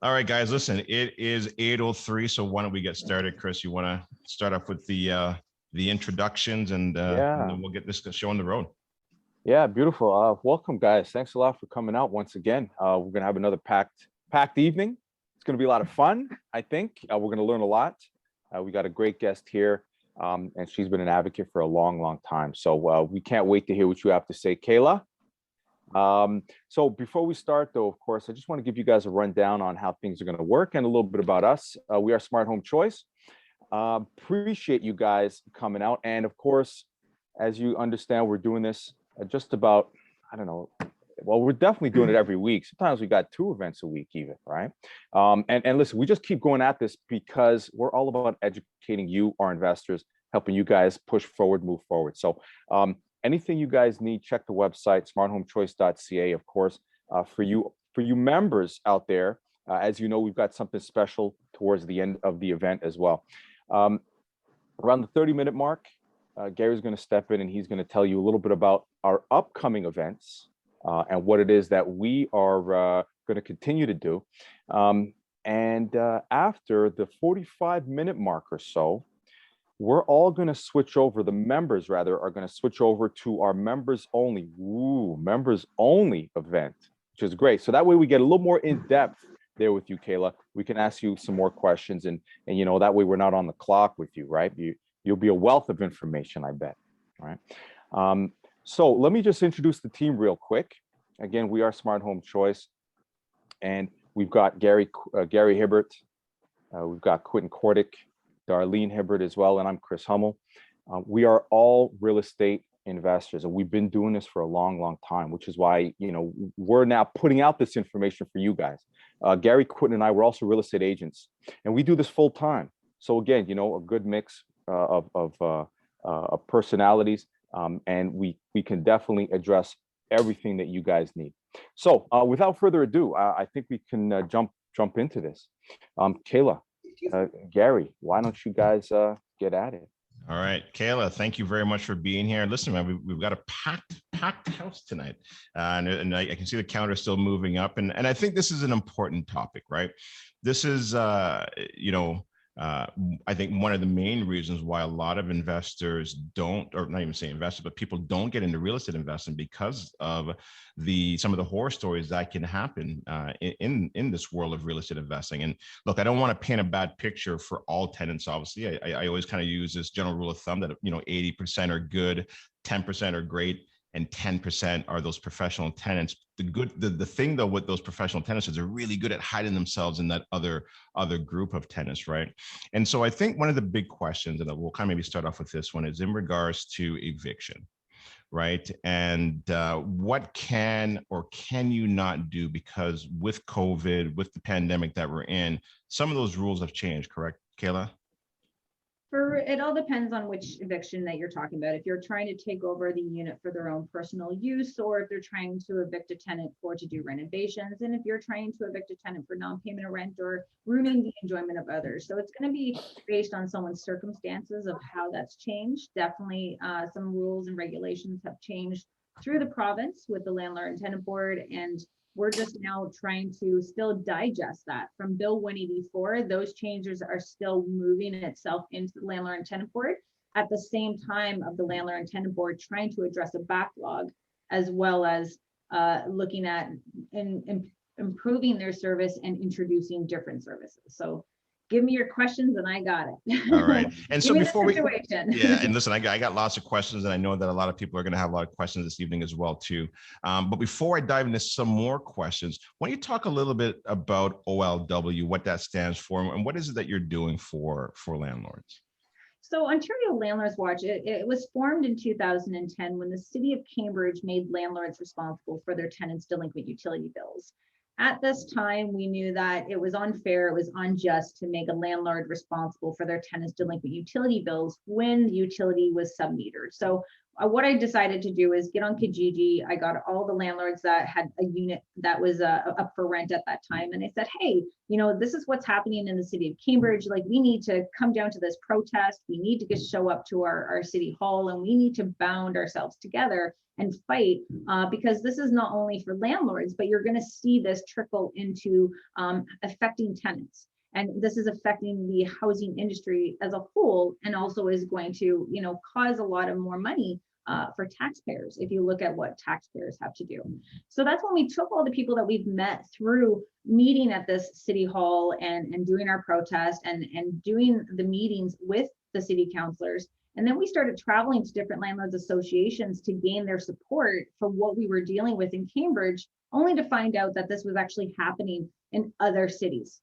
All right, guys, listen, it is 8:03, so why don't we get started? Chris, you want to start off with the introductions and then we'll get this show on the road. Yeah, beautiful. Welcome, guys. Thanks a lot for coming out once again. We're gonna have another packed evening. It's gonna be a lot of fun, I think. We're gonna learn a lot. We got a great guest here, and she's been an advocate for a long time. So we can't wait to hear what you have to say, Kayla. So before we start, though, of course, I just want to give you guys a rundown on how things are going to work and a little bit about us. We are Smart Home Choice. Appreciate you guys coming out. And of course, as you understand, we're doing this just about, I don't know, well, we're definitely doing it every week. Sometimes we got 2 events a week even, right? And listen, we just keep going at this because we're all about educating you, our investors, helping you guys push forward, move forward. So anything you guys need, check the website, smarthomechoice.ca, of course. For you members out there, as you know, we've got something special towards the end of the event as well. Around the 30-minute mark, Gary's going to step in and he's going to tell you a little bit about our upcoming events and what it is that we are going to continue to do. And after the 45-minute mark or so, we're all going to switch over. The members, rather, are going to switch over to our members only event, which is great. So that way we get a little more in depth there with you, Kayla. We can ask you some more questions, and you know, that way we're not on the clock with you, right? You'll be a wealth of information, I bet. All right. So let me just introduce the team real quick. Again, we are Smart Home Choice, and we've got Gary Hibbert, we've got Quentin Kordick, Darlene Hibbert as well, and I'm Chris Hummel. We are all real estate investors, and we've been doing this for a long time, which is why, you know, we're now putting out this information for you guys. Gary, Quentin, and I, we're also real estate agents, and we do this full time. So again, you know, a good mix of personalities, and we can definitely address everything that you guys need. So without further ado, I think we can jump into this. Kayla, Gary, why don't you guys get at it? All right, Kayla, thank you very much for being here. Listen, man, we've got a packed house tonight, and I can see the counter still moving up, and I think this is an important topic, right? This is, I think one of the main reasons why a lot of investors don't, or not even say investors, but people don't get into real estate investing because of some of the horror stories that can happen in this world of real estate investing. And look, I don't want to paint a bad picture for all tenants. Obviously, I always kind of use this general rule of thumb that 80% are good, 10% are great, and 10% are those professional tenants. The thing though with those professional tenants is they're really good at hiding themselves in that other group of tenants, right? And so I think one of the big questions, and we'll kind of maybe start off with this one, is in regards to eviction, right? And what can or can you not do? Because with COVID, with the pandemic that we're in, some of those rules have changed, correct, Kayla? It all depends on which eviction that you're talking about. If you're trying to take over the unit for their own personal use, or if they're trying to evict a tenant to do renovations, and if you're trying to evict a tenant for non-payment of rent or ruining the enjoyment of others. So it's going to be based on someone's circumstances of how that's changed. Definitely some rules and regulations have changed through the province with the Landlord and Tenant Board, and we're just now trying to still digest that from Bill 184. Those changes are still moving itself into the Landlord and Tenant Board at the same time of the Landlord and Tenant Board trying to address a backlog, as well as looking at improving their service and introducing different services. So give me your questions and I got it. All right. And so before and listen, I got lots of questions, and I know that a lot of people are going to have a lot of questions this evening as well too. But before I dive into some more questions, why don't you talk a little bit about OLW, what that stands for, and what is it that you're doing for landlords? So Ontario Landlords Watch, it was formed in 2010 when the city of Cambridge made landlords responsible for their tenants' delinquent utility bills. At this time, we knew that it was unfair, it was unjust to make a landlord responsible for their tenants' delinquent utility bills when the utility was sub-metered. So what I decided to do is get on Kijiji. I got all the landlords that had a unit that was up for rent at that time. And I said, hey, this is what's happening in the city of Cambridge. Like, we need to come down to this protest. We need to show up to our city hall, and we need to bound ourselves together and fight, because this is not only for landlords, but you're going to see this trickle into affecting tenants. And this is affecting the housing industry as a whole, and also is going to, cause a lot of more money for taxpayers, if you look at what taxpayers have to do. So that's when we took all the people that we've met through meeting at this city hall and doing our protest and doing the meetings with the city councilors. And then we started traveling to different landlords associations to gain their support for what we were dealing with in Cambridge, only to find out that this was actually happening in other cities.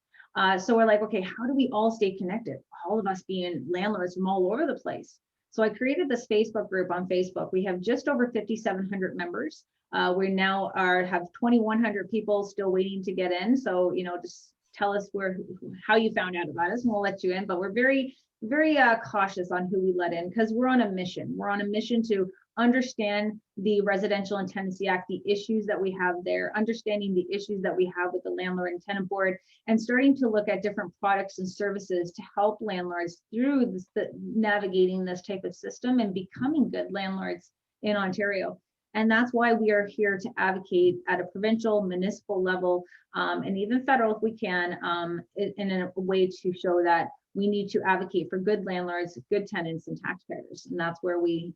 So we're like, okay, how do we all stay connected? All of us being landlords from all over the place. So I created this Facebook group on Facebook. We have just over 5,700 members. We now have 2,100 people still waiting to get in. So, just tell us how you found out about us, and we'll let you in. But we're very, very cautious on who we let in, because we're on a mission. We're on a mission to understand the Residential and Tenancy Act, the issues that we have there, understanding the issues that we have with the Landlord and Tenant Board, and starting to look at different products and services to help landlords through navigating this type of system and becoming good landlords in Ontario. And that's why we are here to advocate at a provincial, municipal level, and even federal if we can, in a way to show that we need to advocate for good landlords, good tenants, and taxpayers. And that's where we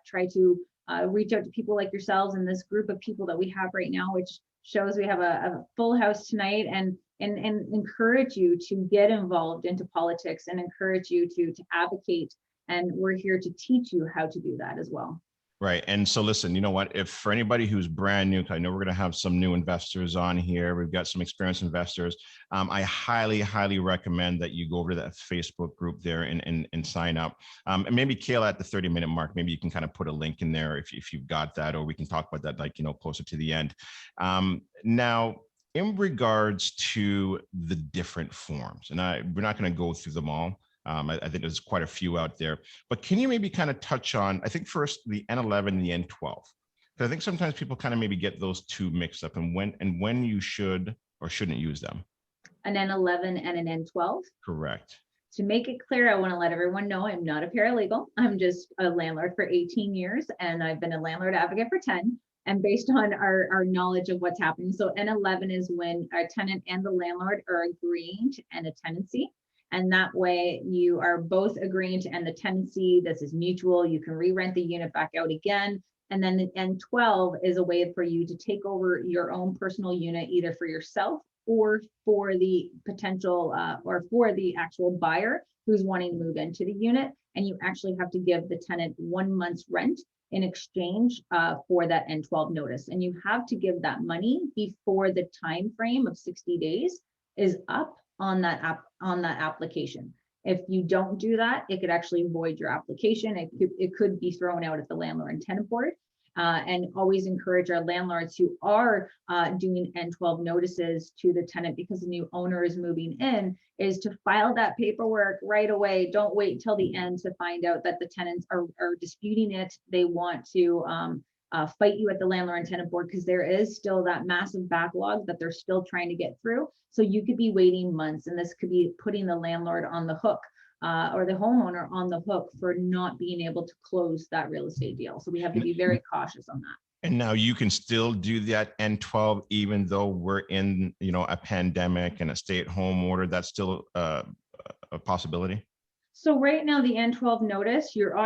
try to reach out to people like yourselves and this group of people that we have right now, which shows we have a full house tonight, and encourage you to get involved into politics and encourage you to advocate. And we're here to teach you how to do that as well. Right. And so listen, you know what, if for anybody who's brand new, I know we're going to have some new investors on here. We've got some experienced investors. I highly, highly recommend that you go over to that Facebook group there and sign up. And maybe Kayla, at the 30-minute mark, maybe you can kind of put a link in there if you've got that, or we can talk about that, closer to the end. Now, in regards to the different forms, and we're not going to go through them all. I think there's quite a few out there, but can you maybe kind of touch on, I think first the N11 and the N12, because I think sometimes people kind of maybe get those two mixed up, and when you should or shouldn't use them. An N11 and an N12? Correct. To make it clear, I want to let everyone know I'm not a paralegal. I'm just a landlord for 18 years, and I've been a landlord advocate for 10. And based on our knowledge of what's happening, so N11 is when a tenant and the landlord are agreeing to end a tenancy. And that way you are both agreeing to end the tenancy. This is mutual. You can re-rent the unit back out again. And then the N12 is a way for you to take over your own personal unit, either for yourself or for the potential or for the actual buyer who's wanting to move into the unit. And you actually have to give the tenant 1 month's rent in exchange for that N12 notice. And you have to give that money before the time frame of 60 days is up on that application. If you don't do that, it could actually void your application. It could be thrown out at the Landlord and Tenant Board. And always encourage our landlords who are doing N12 notices to the tenant because the new owner is moving in, is to file that paperwork right away. Don't wait till the end to find out that the tenants are disputing it. They want to fight you at the Landlord and Tenant Board, because there is still that massive backlog that they're still trying to get through. So you could be waiting months, and this could be putting the landlord on the hook or the homeowner on the hook for not being able to close that real estate deal. So we have to be very cautious on that. And now you can still do that N12, even though we're in, a pandemic and a stay-at-home order. That's still a possibility. So right now, the N12 notice, you're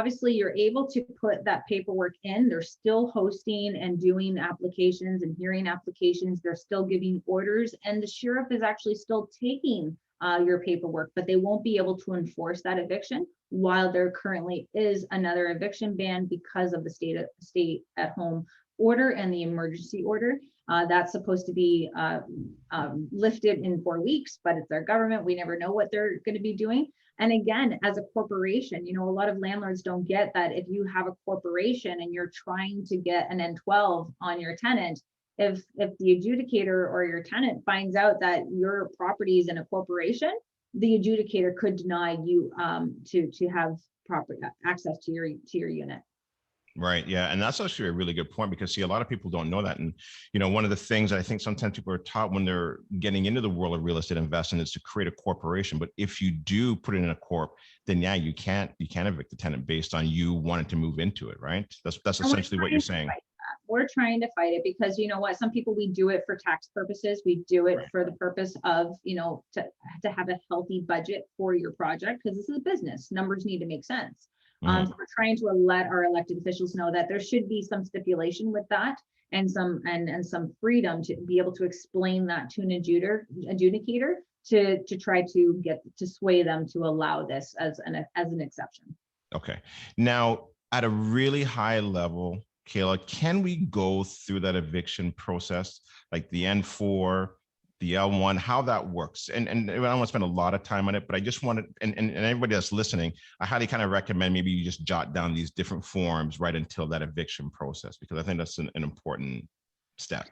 able to put that paperwork in. They're still hosting and doing applications and hearing applications. They're still giving orders, and the sheriff is actually still taking your paperwork, but they won't be able to enforce that eviction while there currently is another eviction ban because of the stay-at-home order and the emergency order. That's supposed to be lifted in 4 weeks, but it's our government. We never know what they're going to be doing. And again, as a corporation, a lot of landlords don't get that if you have a corporation and you're trying to get an N12 on your tenant, if the adjudicator or your tenant finds out that your property is in a corporation, the adjudicator could deny you to have proper access to your unit. Right. Yeah. And that's actually a really good point because see, a lot of people don't know that. And, one of the things that I think sometimes people are taught when they're getting into the world of real estate investing is to create a corporation. But if you do put it in a corp, then yeah, you can't evict the tenant based on you wanting to move into it. Right. That's essentially what you're saying. We're trying to fight it because you know what, some people, we do it for tax purposes. We do it for the purpose of, to have a healthy budget for your project because this is a business. Numbers need to make sense. So we're trying to let our elected officials know that there should be some stipulation with that and some freedom to be able to explain that to an adjudicator to try to get to sway them to allow this as an exception. Okay. Now, at a really high level, Kayla, can we go through that eviction process, like the N4, the L1, how that works? And I don't want to spend a lot of time on it, but I just wanted, and everybody that's listening, I highly kind of recommend maybe you just jot down these different forms right until that eviction process, because I think that's an important step.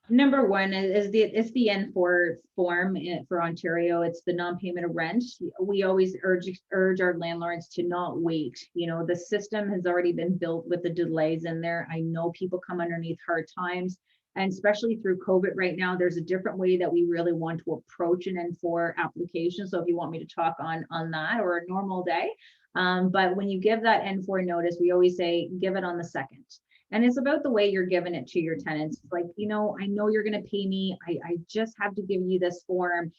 Number one is the N4 form for Ontario. It's the non-payment of rent. We always urge our landlords to not wait. The system has already been built with the delays in there. I know people come underneath hard times, and especially through COVID right now, there's a different way that we really want to approach an N4 application. So if you want me to talk on that, or a normal day, but when you give that N4 notice, we always say give it on the 2nd. And it's about the way you're giving it to your tenants. It's like, I know you're going to pay me. I just have to give you this form.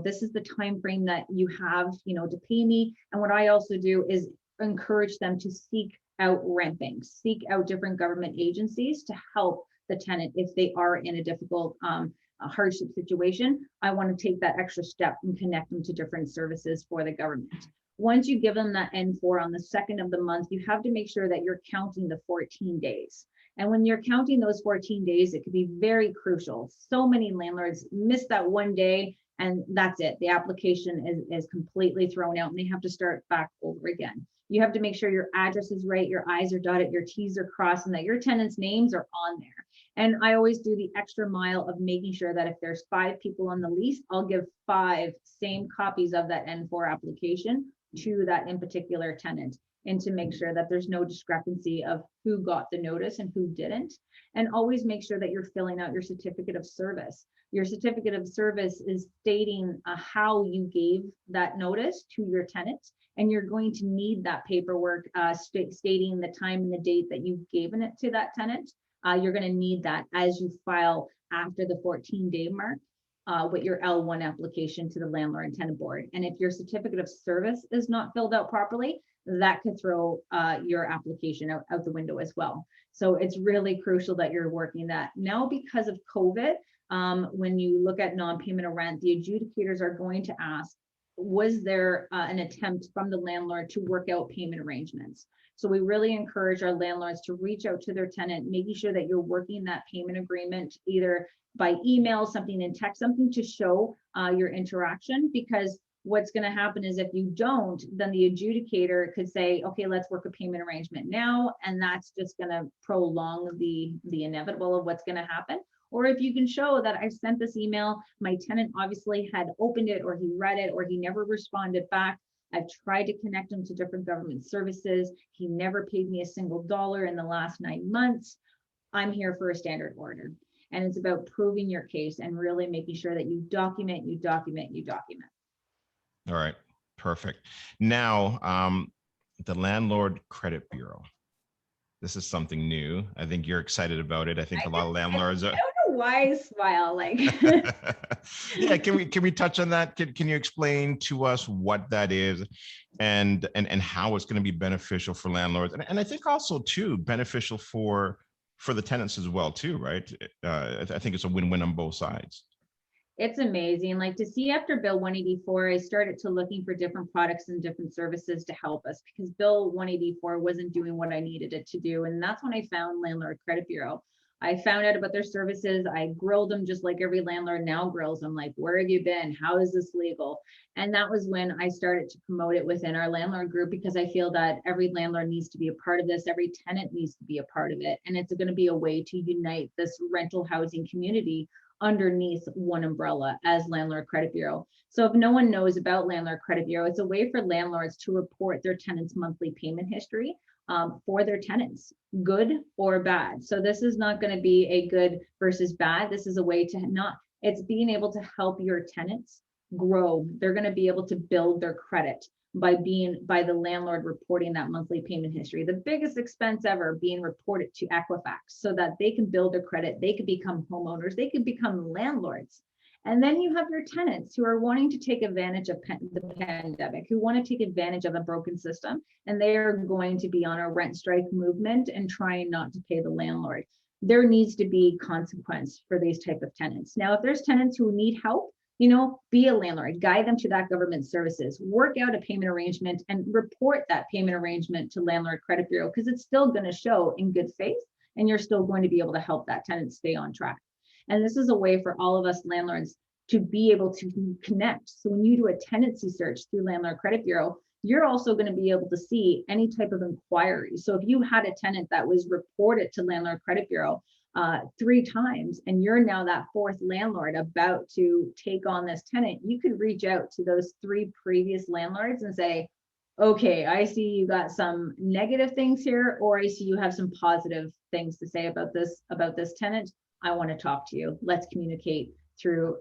This is the time frame that you have, to pay me. And what I also do is encourage them to seek out rent banks, seek out different government agencies to help the tenant if they are in a difficult a hardship situation. I want to take that extra step and connect them to different services for the government. Once you give them that N4 on the 2nd of the month, you have to make sure that you're counting the 14 days. And when you're counting those 14 days, it could be very crucial. So many landlords miss that one day and that's it. The application is completely thrown out and they have to start back over again. You have to make sure your address is right, your I's are dotted, your T's are crossed, and that your tenants' names are on there. And I always do the extra mile of making sure that if there's 5 people on the lease, I'll give 5 same copies of that N4 application to that in particular tenant, and to make sure that there's no discrepancy of who got the notice and who didn't. And always make sure that you're filling out your certificate of service. Your certificate of service is stating how you gave that notice to your tenant, and you're going to need that paperwork stating the time and the date that you've given it to that tenant. You're going to need that as you file after the 14-day mark with your L1 application to the Landlord and Tenant Board. And if your certificate of service is not filled out properly, that could throw your application out the window as well. So it's really crucial that you're working that. Now, because of COVID, when you look at non-payment of rent, the adjudicators are going to ask, was there an attempt from the landlord to work out payment arrangements? So we really encourage our landlords to reach out to their tenant, making sure that you're working that payment agreement either by email, something in text, something to show your interaction, because what's going to happen is if you don't, then the adjudicator could say, okay, let's work a payment arrangement now. And that's just going to prolong the inevitable of what's going to happen. Or if you can show that I sent this email, my tenant obviously had opened it, or he read it, or he never responded back. I've tried to connect him to different government services. He never paid me a single dollar in the last 9 months. I'm here for a standard order. And it's about proving your case and really making sure that you document. All right, perfect. Now, the Landlord Credit Bureau. This is something new. I think you're excited about it. I think a lot of landlords are. I don't know why I smile like. Yeah, can we touch on that? Can you explain to us what that is and how it's going to be beneficial for landlords? And I think also too beneficial for the tenants as well too, right? I think it's a win-win on both sides. It's amazing. Like to see after Bill 184, I started to looking for different products and different services to help us, because Bill 184 wasn't doing what I needed it to do. And that's when I found Landlord Credit Bureau. I found out about their services. I grilled them just like every landlord now grills them, like, where have you been? How is this legal? And that was when I started to promote it within our landlord group, because I feel that every landlord needs to be a part of this. Every tenant needs to be a part of it. And it's going to be a way to unite this rental housing community underneath one umbrella as Landlord Credit Bureau. So if no one knows about Landlord Credit Bureau, it's a way for landlords to report their tenants' monthly payment history for their tenants, good or bad. So this is not going to be a good versus bad. This is a way to it's being able to help your tenants grow. They're going to be able to build their credit by the landlord reporting that monthly payment history. The biggest expense ever being reported to Equifax so that they can build their credit. They could become homeowners. They could become landlords. And then you have your tenants who are wanting to take advantage of the pandemic, who want to take advantage of a broken system, and they are going to be on a rent strike movement and trying not to pay the landlord. There needs to be consequence for these type of tenants. Now, if there's tenants who need help, be a landlord, guide them to that government services, work out a payment arrangement and report that payment arrangement to Landlord Credit Bureau, because it's still going to show in good faith and you're still going to be able to help that tenant stay on track. And this is a way for all of us landlords to be able to connect. So when you do a tenancy search through Landlord Credit Bureau, you're also going to be able to see any type of inquiry. So if you had a tenant that was reported to Landlord Credit Bureau 3 times, and you're now that 4th landlord about to take on this tenant, you could reach out to those 3 previous landlords and say, okay, I see you got some negative things here, or I see you have some positive things to say about this tenant. I want to talk to you. Let's communicate through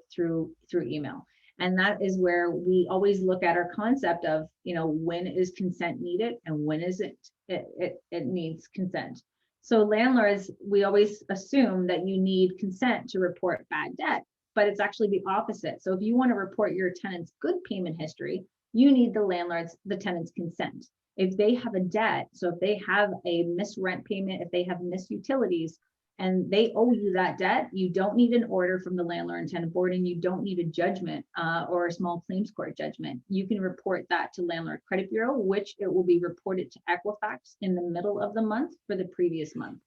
email. And that is where we always look at our concept of, when is consent needed and when is it needs consent. So landlords, we always assume that you need consent to report bad debt, but it's actually the opposite. So if you want to report your tenant's good payment history, you need the tenant's consent. If they have a debt, so if they have a missed rent payment, if they have missed utilities, and they owe you that debt, you don't need an order from the landlord and tenant board, and you don't need a judgment or a small claims court judgment. You can report that to Landlord Credit Bureau, which it will be reported to Equifax in the middle of the month for the previous month.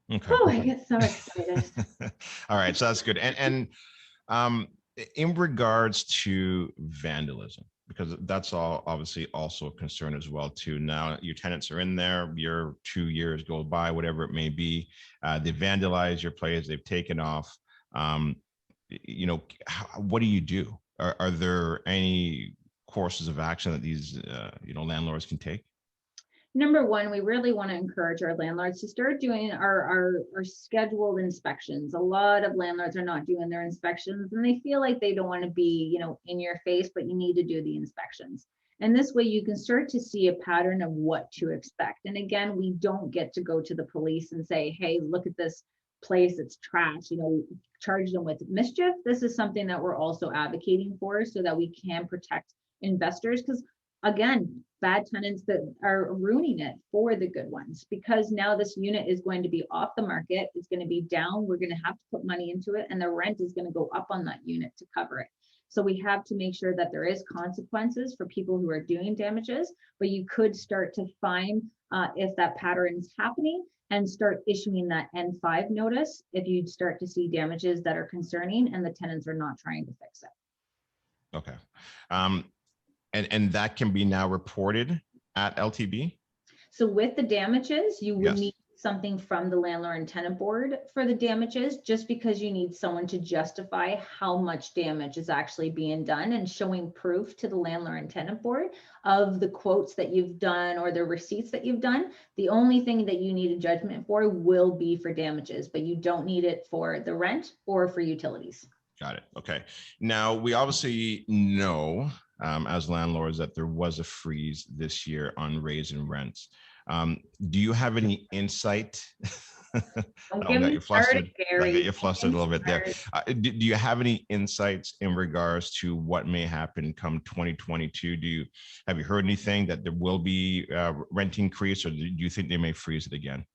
Okay. Oh, I get so excited. All right, so that's good. And in regards to vandalism, because that's all obviously also a concern as well too. Now your tenants are in there, your 2 years go by, whatever it may be, they vandalize your place, they've taken off. What do you do? Are there any courses of action that these landlords can take? Number one, we really want to encourage our landlords to start doing our scheduled inspections. A lot of landlords are not doing their inspections and they feel like they don't want to be, in your face, but you need to do the inspections. And this way you can start to see a pattern of what to expect. And again, we don't get to go to the police and say, hey, look at this place, it's trash, charge them with mischief. This is something that we're also advocating for so that we can protect investors, because again, bad tenants that are ruining it for the good ones, because now this unit is going to be off the market, it's going to be down, we're going to have to put money into it, and the rent is going to go up on that unit to cover it. So we have to make sure that there is consequences for people who are doing damages, but you could start to find if that pattern is happening and start issuing that N5 notice if you start to see damages that are concerning and the tenants are not trying to fix it. Okay. And that can be now reported at LTB? So with the damages, you would Yes. need something from the landlord and tenant board for the damages, just because you need someone to justify how much damage is actually being done and showing proof to the landlord and tenant board of the quotes that you've done or the receipts that you've done. The only thing that you need a judgment for will be for damages, but you don't need it for the rent or for utilities. Got it. Okay. Now, we obviously know as landlords that there was a freeze this year on raising rents. Do you have any insight? Don't I get got me you flustered. started, Gary. I got you flustered a little bit there. Started. Do you have any insights in regards to what may happen come 2022? Have you heard anything that there will be rent increase, or do you think they may freeze it again?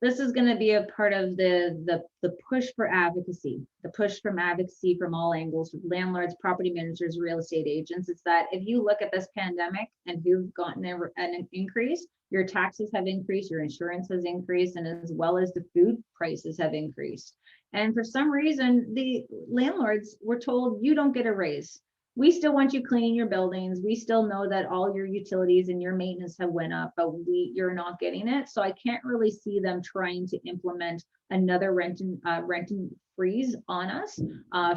This is going to be a part of the push for advocacy, the push from advocacy from all angles, from landlords, property managers, real estate agents. It's that if you look at this pandemic and who've gotten an increase, your taxes have increased, your insurance has increased, and as well as the food prices have increased. And for some reason, the landlords were told, you don't get a raise. We still want you cleaning your buildings. We still know that all your utilities and your maintenance have went up, but you're not getting it. So I can't really see them trying to implement another rent freeze on us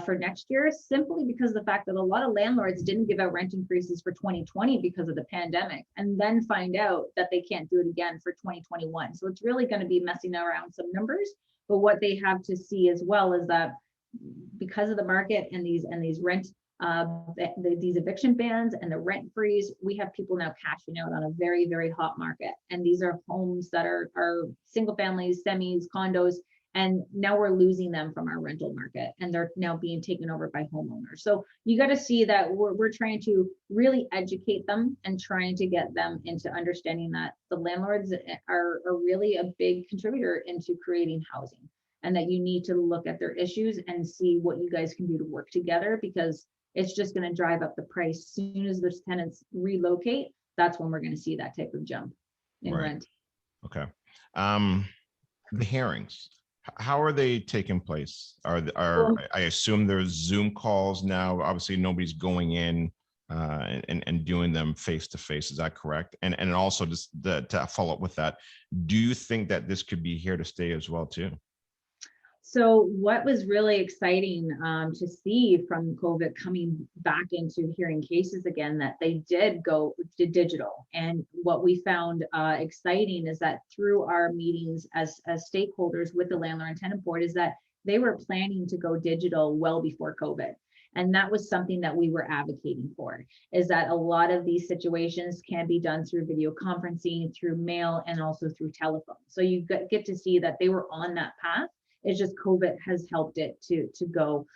for next year, simply because of the fact that a lot of landlords didn't give out rent increases for 2020 because of the pandemic, and then find out that they can't do it again for 2021. So it's really going to be messing around some numbers. But what they have to see as well is that because of the market and these rent these eviction bans and the rent freeze, we have people now cashing out on a very, very hot market. And these are homes that are single families, semis, condos, and now we're losing them from our rental market, and they're now being taken over by homeowners. So you got to see that we're trying to really educate them and trying to get them into understanding that the landlords are really a big contributor into creating housing, and that you need to look at their issues and see what you guys can do to work together, because it's just going to drive up the price. As soon as those tenants relocate, that's when we're going to see that type of jump in rent. Okay. The hearings, how are they taking place? I assume there's Zoom calls now. Obviously, nobody's going in and doing them face to face. Is that correct? And also, just to follow up with that, do you think that this could be here to stay as well too? So what was really exciting to see from COVID coming back into hearing cases again, that they did go to digital. And what we found exciting is that through our meetings as stakeholders with the Landlord and Tenant Board, is that they were planning to go digital well before COVID. And that was something that we were advocating for, is that a lot of these situations can be done through video conferencing, through mail, and also through telephone. So you get to see that they were on that path. It's just COVID has helped it to go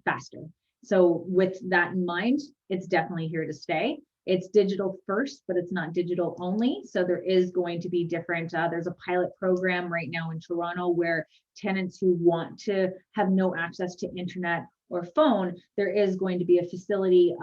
faster. So with that in mind, it's definitely here to stay. It's digital first, but it's not digital only. So there is going to be different, there's a pilot program right now in Toronto where tenants who want to have no access to internet or phone, there is going to be a facility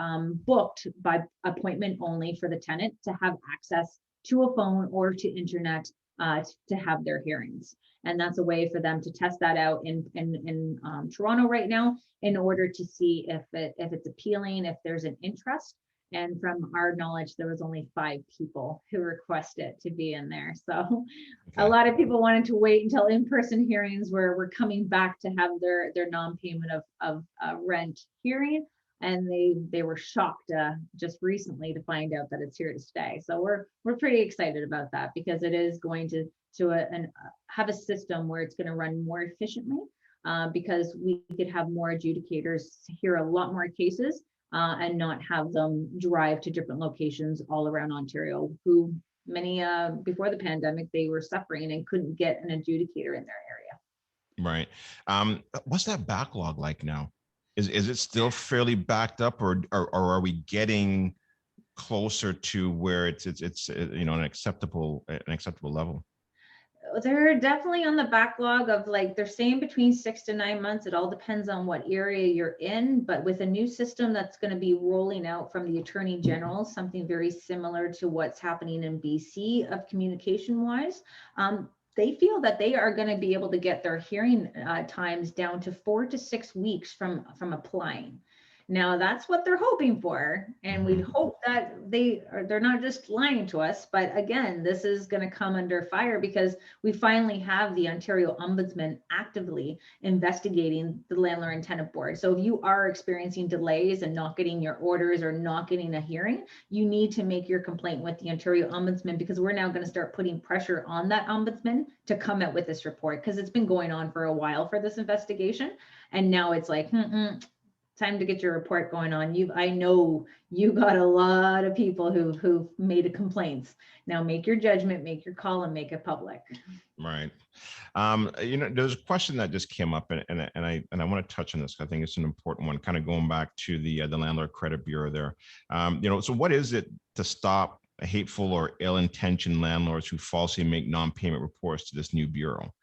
booked by appointment only for the tenant to have access to a phone or to internet to have their hearings. And that's a way for them to test that out in Toronto right now, in order to see if it's appealing, if there's an interest. And from our knowledge, there was only 5 people who requested to be in there. So okay. A lot of people wanted to wait until in-person hearings were coming back to have their non-payment of rent hearing. And they were shocked just recently to find out that it's here to stay. So we're pretty excited about that, because it is going to have a system where it's going to run more efficiently, because we could have more adjudicators hear a lot more cases and not have them drive to different locations all around Ontario, who many before the pandemic, they were suffering and couldn't get an adjudicator in their area. Right. What's that backlog like now? Is it still fairly backed up, or are we getting closer to where it's an acceptable level? They're definitely on the backlog of, like, they're saying between 6 to 9 months. It all depends on what area you're in, but with a new system that's going to be rolling out from the Attorney General, something very similar to what's happening in BC of communication wise, they feel that they are going to be able to get their hearing times down to 4 to 6 weeks from applying. Now that's what they're hoping for, and we hope that they're not just lying to us. But again, this is going to come under fire, because we finally have the Ontario Ombudsman actively investigating the Landlord and Tenant Board. So if you are experiencing delays and not getting your orders or not getting a hearing, you need to make your complaint with the Ontario Ombudsman, because we're now going to start putting pressure on that Ombudsman to come out with this report, because it's been going on for a while for this investigation, and now it's like time to get your report going on. I know you got a lot of people who've made complaints. Now make your judgment, make your call, and make it public. Right. There's a question that just came up, and I want to touch on this. I think it's an important one, kind of going back to the Landlord Credit Bureau there. So what is it to stop hateful or ill-intentioned landlords who falsely make non-payment reports to this new bureau?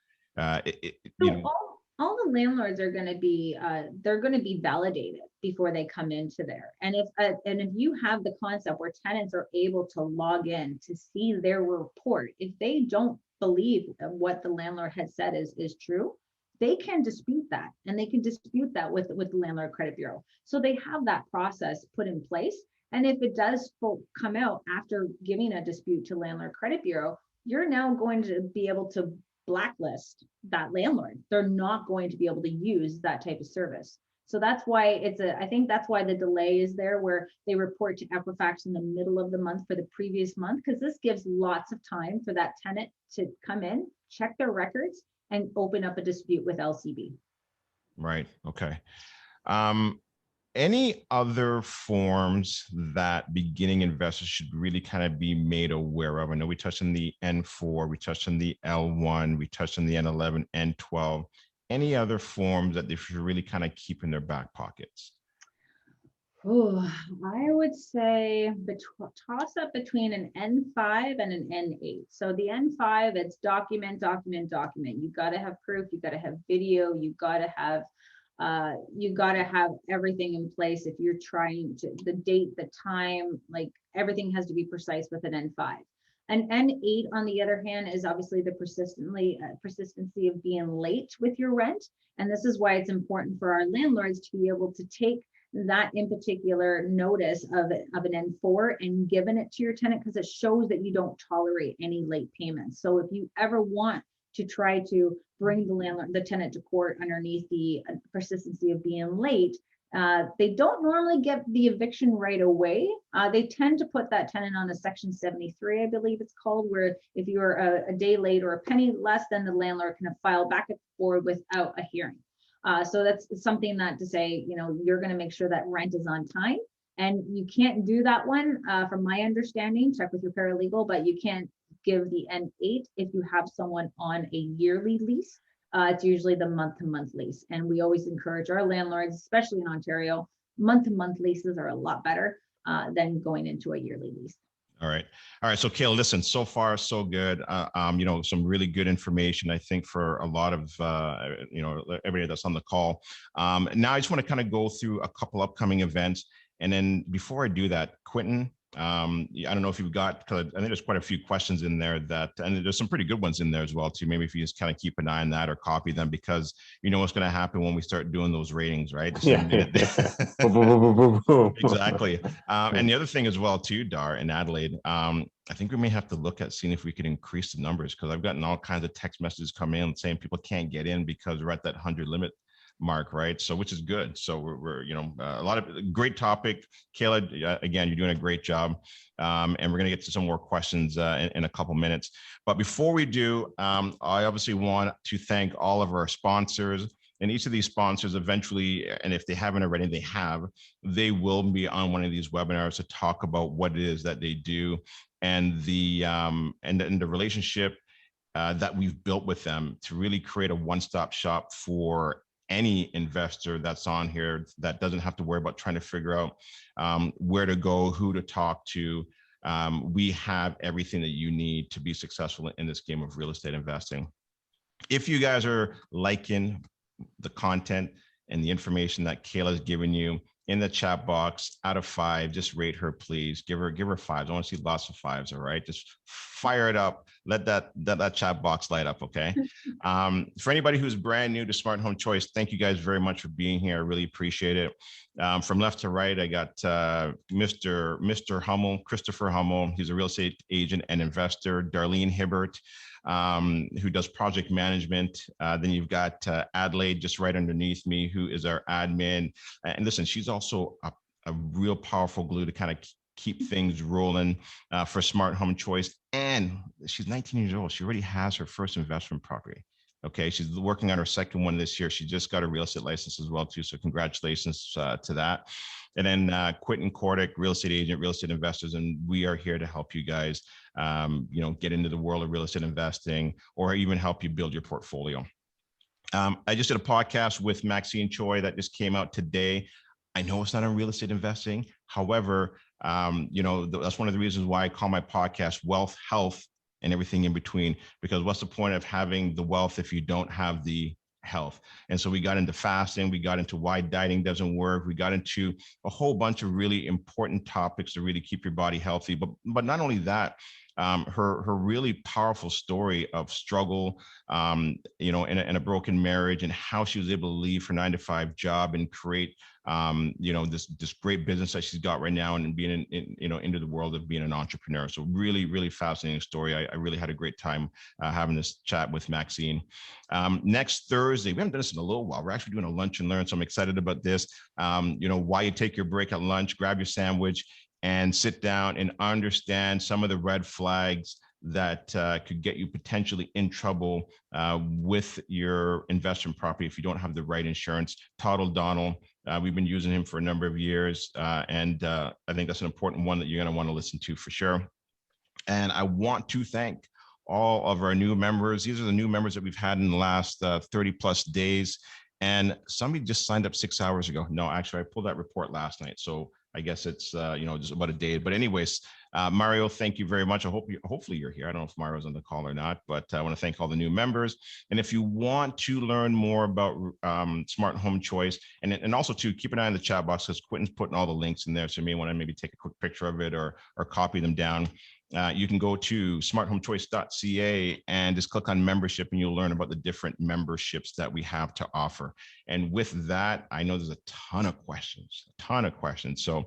All the landlords are going to be they're going to be validated before they come into there. And if you have the concept where tenants are able to log in to see their report, if they don't believe what the landlord has said is true, they can dispute that, and they can dispute that with the Landlord Credit Bureau. So they have that process put in place. And if it does come out after giving a dispute to Landlord Credit Bureau, you're now going to be able to blacklist that landlord. They're not going to be able to use that type of service. So that's why I think that's why the delay is there, where they report to Equifax in the middle of the month for the previous month, because this gives lots of time for that tenant to come in, check their records, and open up a dispute with LCB. Right. Okay. Any other forms that beginning investors should really kind of be made aware of? I know we touched on the N4, we touched on the L1, we touched on the N11, N12. Any other forms that they should really kind of keep in their back pockets? Oh, I would say toss up between an N5 and an N8. So the N5, it's document, document, document. You got to have proof. You got to have video. You got to have everything in place. If you're trying to, the date, the time, like everything has to be precise with an N5. An N8, on the other hand, is obviously the persistency of being late with your rent. And this is why it's important for our landlords to be able to take that in particular notice of an N4 and given it to your tenant, because it shows that you don't tolerate any late payments. So if you ever want to try to bring the tenant to court underneath the persistency of being late, they don't normally get the eviction right away. They tend to put that tenant on a section 73, I believe it's called, where if you're a day late or a penny less, then the landlord can file back and forth without a hearing. So that's something that to say, you're going to make sure that rent is on time, and you can't do that one, from my understanding, check with your paralegal, but you can't give the N8 if you have someone on a yearly lease. It's usually the month-to-month lease. And we always encourage our landlords, especially in Ontario, month-to-month leases are a lot better than going into a yearly lease. All right. So Kayla, listen, so far, so good. Some really good information, I think, for a lot of, everybody that's on the call. Now I just want to kind of go through a couple upcoming events. And then before I do that, Quentin, I don't know if you've got, because I think there's quite a few questions in there and there's some pretty good ones in there as well too. Maybe if you just kind of keep an eye on that or copy them, because you know what's going to happen when we start doing those ratings, right? Exactly. And the other thing as well too, Dar and Adelaide, I think we may have to look at seeing if we could increase the numbers, because I've gotten all kinds of text messages come in saying people can't get in because we're at that 100 limit mark, right? So which is good. So we're a lot of great topic. Kayla, again, you're doing a great job, and we're going to get to some more questions in a couple minutes. But before we do, I obviously want to thank all of our sponsors. And each of these sponsors eventually, and if they haven't already, they will be on one of these webinars to talk about what it is that they do, and the relationship that we've built with them to really create a one-stop shop for any investor that's on here that doesn't have to worry about trying to figure out where to go, who to talk to. We have everything that you need to be successful in this game of real estate investing. If you guys are liking the content and the information that Kayla's given you, in the chat box, out of 5, just rate her, please. Give her 5s. I want to see lots of 5s. All right, just fire it up. Let that chat box light up. Okay. For anybody who's brand new to Smart Home Choice, thank you guys very much for being here. I really appreciate it. From left to right, I got Mr. Hummel, Christopher Hummel. He's a real estate agent and investor. Darlene Hibbert, who does project management. Then you've got Adelaide just right underneath me, who is our admin. And listen, she's also a real powerful glue to kind of keep things rolling for Smart Home Choice. And she's 19 years old. She already has her first investment property. Okay, she's working on her second one this year. She just got a real estate license as well too. So congratulations to that. And then Quentin Cordick, real estate agent, real estate investors, and we are here to help you guys, get into the world of real estate investing, or even help you build your portfolio. I just did a podcast with Maxine Choi that just came out today. I know it's not on real estate investing. However, that's one of the reasons why I call my podcast Wealth, Health, and Everything in Between, because what's the point of having the wealth if you don't have the health? And so we got into fasting, we got into why dieting doesn't work, we got into a whole bunch of really important topics to really keep your body healthy. But not only that, her really powerful story of struggle, you know, in a broken marriage, and how she was able to leave her 9-to-5 job and create, you know, this great business that she's got right now, and being you know, into the world of being an entrepreneur. So really, really fascinating story. I really had a great time having this chat with Maxine. Next Thursday, we haven't done this in a little while. We're actually doing a lunch and learn, so I'm excited about this. You know, why you take your break at lunch, grab your sandwich, and sit down and understand some of the red flags that could get you potentially in trouble with your investment property if you don't have the right insurance. Todd O'Donnell, we've been using him for a number of years, and I think that's an important one that you're going to want to listen to for sure. And I want to thank all of our new members. These are the new members that we've had in the last 30 plus days. And somebody just signed up 6 hours ago. No, actually, I pulled that report last night. So I guess it's, you know, just about a day. But anyways, Mario, thank you very much. Hopefully you're here. I don't know if Mario's on the call or not, but I want to thank all the new members. And if you want to learn more about Smart Home Choice, and also to keep an eye on the chat box, because Quentin's putting all the links in there. So you may want to maybe take a quick picture of it or copy them down. You can go to smarthomechoice.ca and just click on membership, and you'll learn about the different memberships that we have to offer. And with that, I know there's a ton of questions. So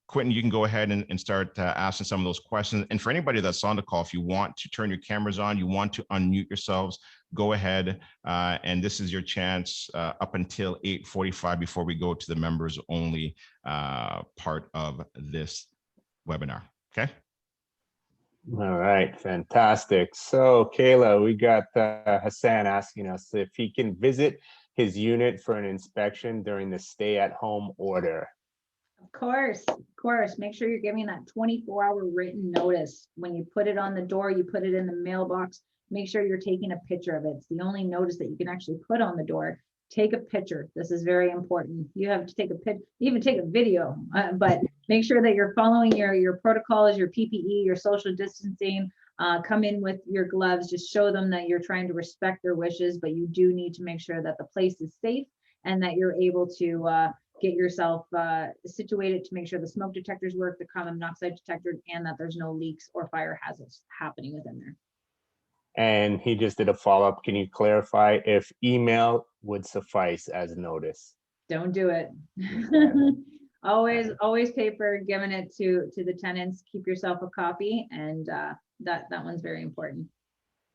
Quentin, you can go ahead and start asking some of those questions. And for anybody that's on the call, if you want to turn your cameras on, you want to unmute yourselves, go ahead. And this is your chance up until 8:45 before we go to the members only part of this webinar. Okay. All right, fantastic. So Kayla, we got Hassan asking us if he can visit his unit for an inspection during the stay-at-home order. Of course. Make sure you're giving that 24-hour written notice. When you put it on the door, you put it in the mailbox, make sure you're taking a picture of it. It's the only notice that you can actually put on the door. Take a picture. This is very important. You have to take a picture, even take a video, but make sure that you're following your protocols, your PPE, your social distancing. Come in with your gloves. Just show them that you're trying to respect their wishes, but you do need to make sure that the place is safe and that you're able to get yourself situated to make sure the smoke detectors work, the carbon monoxide detector, and that there's no leaks or fire hazards happening within there. And he just did a follow-up. Can you clarify if email would suffice as notice? Don't do it. always paper, giving it to the tenants. Keep yourself a copy, and that one's very important.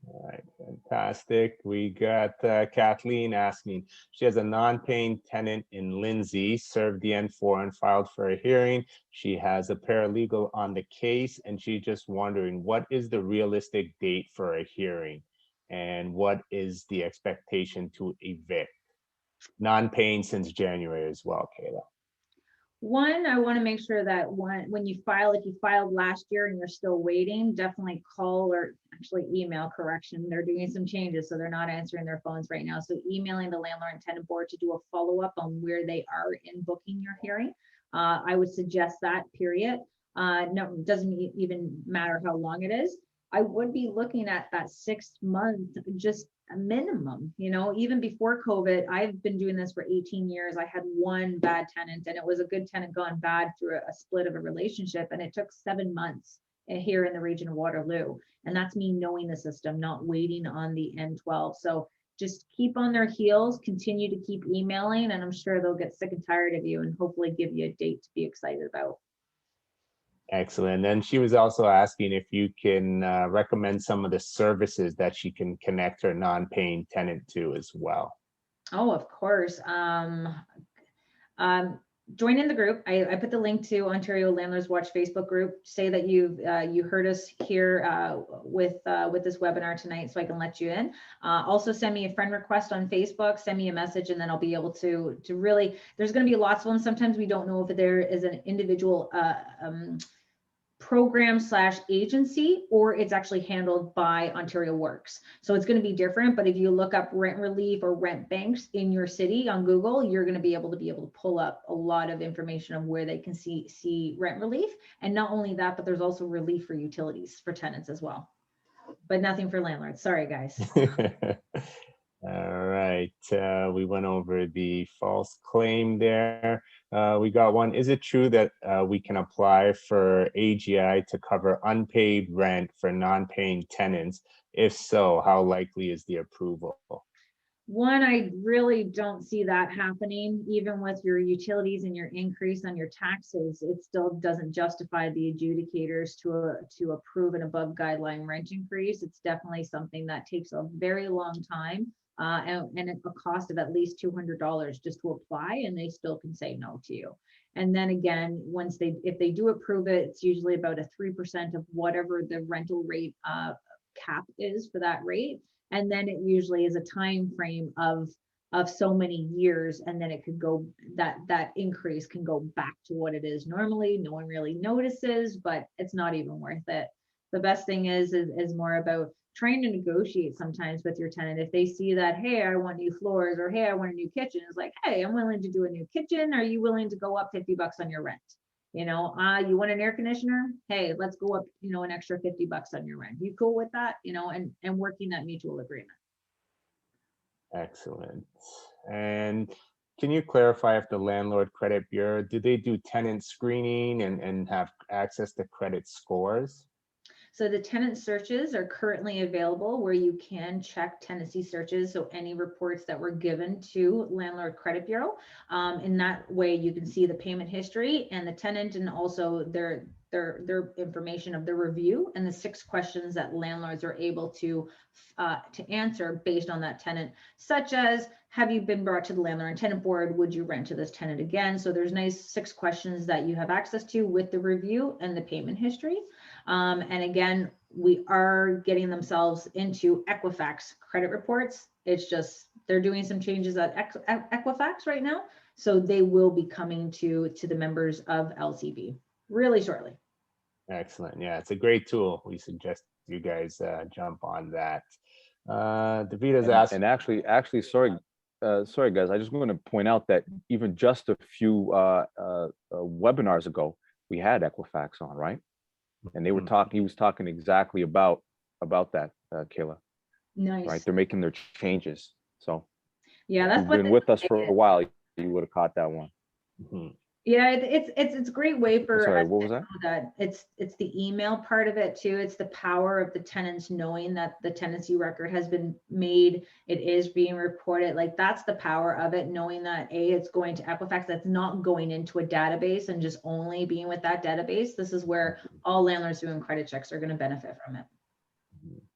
All right, fantastic. We got Kathleen asking, she has a non-paying tenant in Lindsay, served the N4 and filed for a hearing. She has a paralegal on the case, and she's just wondering, what is the realistic date for a hearing? And what is the expectation to evict? Non-paying since January as well, Kayla. One, I want to make sure that when you file, if you filed last year and you're still waiting, definitely call or actually email correction. They're doing some changes, so they're not answering their phones right now. So emailing the landlord and tenant board to do a follow-up on where they are in booking your hearing. I would suggest that, period. No, it doesn't even matter how long it is. I would be looking at that 6 month, just a minimum, you know, even before COVID. I've been doing this for 18 years. I had one bad tenant, and it was a good tenant gone bad through a split of a relationship. And it took 7 months here in the region of Waterloo. And that's me knowing the system, not waiting on the N12. So just keep on their heels, continue to keep emailing, and I'm sure they'll get sick and tired of you and hopefully give you a date to be excited about. Excellent. And she was also asking if you can recommend some of the services that she can connect her non-paying tenant to as well. Oh, of course. Join in the group. I put the link to Ontario Landlords Watch Facebook group. Say that you heard us here with this webinar tonight, so I can let you in. Also send me a friend request on Facebook, send me a message, and then I'll be able to really, there's going to be lots of them. Sometimes we don't know if there is an individual program / agency, or it's actually handled by Ontario Works. So it's going to be different, but if you look up rent relief or rent banks in your city on Google, you're going to be able to pull up a lot of information on where they can see rent relief. And not only that, but there's also relief for utilities for tenants as well, but nothing for landlords. Sorry, guys. All right, we went over the false claim there. We got one. Is it true that we can apply for AGI to cover unpaid rent for non-paying tenants? If so, how likely is the approval? One, I really don't see that happening, even with your utilities and your increase on your taxes. It still doesn't justify the adjudicators to approve an above guideline rent increase. It's definitely something that takes a very long time, and at a cost of at least $200 just to apply, and they still can say no to you. And then again, if they do approve it, it's usually about a 3% of whatever the rental rate cap is for that rate. And then it usually is a time frame of so many years, and then it could go, that increase can go back to what it is normally. No one really notices, but it's not even worth it. The best thing is more about trying to negotiate sometimes with your tenant. If they see that, hey, I want new floors, or hey, I want a new kitchen, it's like, hey, I'm willing to do a new kitchen. Are you willing to go up $50 on your rent? You know, you want an air conditioner? Hey, let's go up, you know, an extra $50 on your rent. You cool with that? You know, and working that mutual agreement. Excellent. And can you clarify if the Landlord Credit Bureau, do they do tenant screening and have access to credit scores? So the tenant searches are currently available where you can check tenancy searches. So any reports that were given to Landlord Credit Bureau, in that way you can see the payment history and the tenant, and also their information of the review and the 6 questions that landlords are able to answer based on that tenant, such as, have you been brought to the landlord and tenant board? Would you rent to this tenant again? So there's nice 6 questions that you have access to with the review and the payment history. And again, we are getting themselves into Equifax credit reports. It's just, they're doing some changes at Equifax right now. So they will be coming to the members of LCB really shortly. Excellent. Yeah, it's a great tool. We suggest you guys jump on that. Davita's asking. And actually, sorry guys, I just want to point out that even just a few webinars ago, we had Equifax on, right? And they were talking, he was talking exactly about that, Kayla. Nice. Right, they're making their changes. So yeah, that's you've been with us for a while, you would have caught that one. Mm-hmm. Yeah, it's a great way for Sorry, us what to was that? know that it's the email part of it too. It's the power of the tenants knowing that the tenancy record has been made, it is being reported. Like, that's the power of it, knowing that it's going to Equifax, that's not going into a database and just only being with that database. This is where all landlords doing credit checks are going to benefit from it.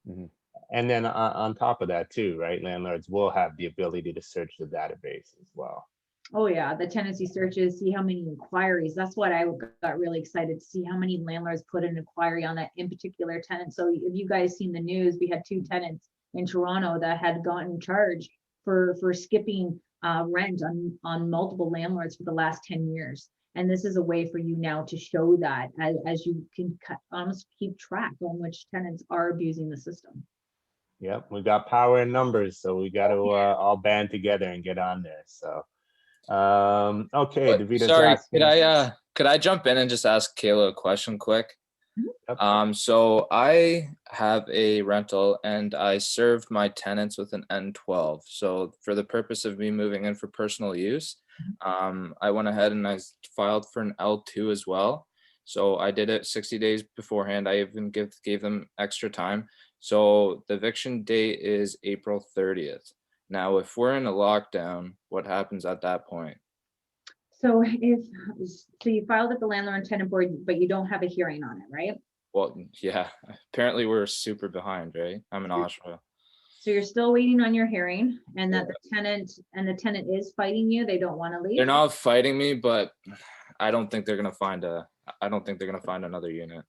Mm-hmm. And then on top of that too, right? Landlords will have the ability to search the database as well. Oh yeah, the tenancy searches, see how many inquiries. That's what I got really excited to see, how many landlords put an inquiry on that in particular tenant. So if you guys seen the news, we had 2 tenants in Toronto that had gotten charged for skipping rent on multiple landlords for the last 10 years. And this is a way for you now to show that as you can almost keep track on which tenants are abusing the system. Yep, we got power in numbers, so we got to all band together and get on there. So. Okay, Davita's sorry, asking. could I jump in and just ask Kayla a question quick? Yep. So I have a rental and I served my tenants with an N12. So for the purpose of me moving in for personal use, I went ahead and I filed for an L2 as well. So I did it 60 days beforehand. I even gave them extra time. So the eviction date is April 30th. Now, if we're in a lockdown, what happens at that point? So you filed at the landlord and tenant board, but you don't have a hearing on it, right? Well, yeah, apparently we're super behind, right? I'm in Oshawa. So you're still waiting on your hearing, and that the tenant is fighting you. They don't want to leave. They're not fighting me, but I don't think they're gonna find another unit.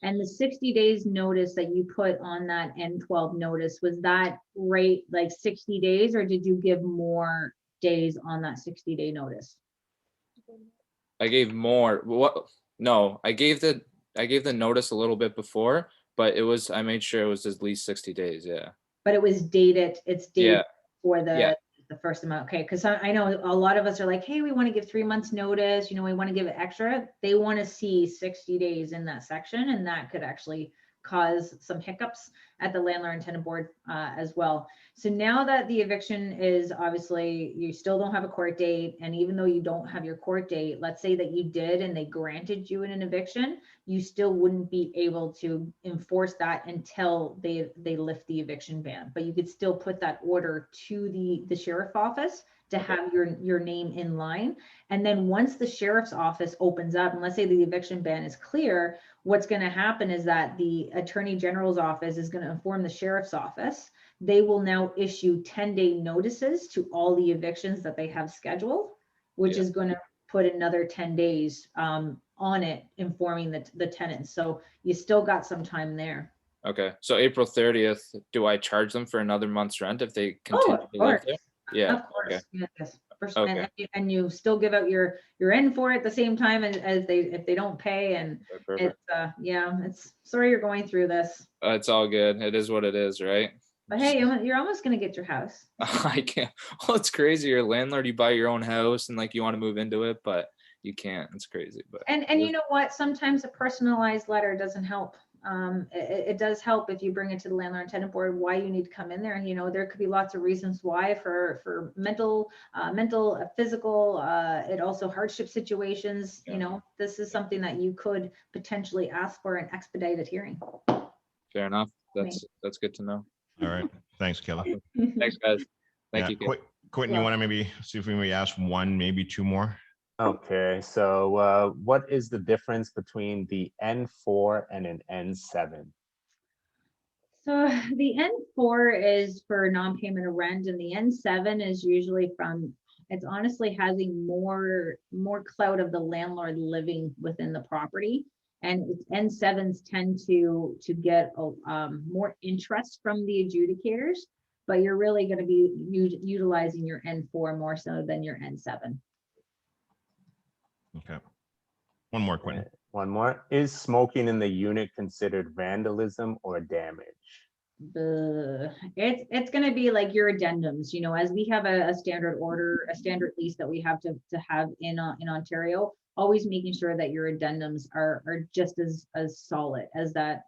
And the 60 days notice that you put on that N12 notice, was that right, like 60 days, or did you give more days on that 60-day notice? I gave more. What? No, I gave the notice a little bit before, but I made sure it was at least 60 days. Yeah. But it was dated. It's dated for the first amount. Okay, because I know a lot of us are like, hey, we want to give 3 months notice. You know, we want to give it extra. They want to see 60 days in that section, and that could actually cause some hiccups at the landlord and tenant board as well. So now that the eviction is obviously, you still don't have a court date, and even though you don't have your court date, let's say that you did and they granted you an eviction, you still wouldn't be able to enforce that until they lift the eviction ban. But you could still put that order to the sheriff office to have your name in line. And then once the sheriff's office opens up, and let's say the eviction ban is clear, what's going to happen is that the attorney general's office is going to inform the sheriff's office. They will now issue 10-day notices to all the evictions that they have scheduled, which is going to put another 10 days on it, informing the tenants. So you still got some time there. Okay, so April 30th, do I charge them for another month's rent if they Oh, continue of to live course. there? Yeah. Of course. Okay. Yes. Okay. And you still give out your end for it at the same time as if they don't pay. And Perfect. it's yeah, it's sorry you're going through this. It's all good. It is what it is, right? But hey, you're almost gonna get your house. I can't. Well, it's crazy. You're a landlord. You buy your own house and like you want to move into it, but you can't. It's crazy. But And you know what? Sometimes a personalized letter doesn't help. It does help if you bring it to the landlord and tenant board why you need to come in there. You know, there could be lots of reasons why for mental, physical, it also hardship situations. You know, this is something that you could potentially ask for an expedited hearing. fair enough. That's good to know. All right. Thanks, Kayla. Thanks, guys. Thank you. Quentin, you want to maybe see if we maybe ask one, maybe two more? Okay, so what is the difference between the N4 and an N7? So the N4 is for non-payment of rent, and the N7 is usually from, it's honestly having more clout of the landlord living within the property. And N7s tend to get more interest from the adjudicators, but you're really going to be utilizing your N4 more so than your N7. Okay. One more, Quentin. One more. Is smoking in the unit considered vandalism or damage? It's going to be like your addendums, you know, as we have a standard order, a standard lease that we have to have in Ontario, always making sure that your addendums are just as solid as that.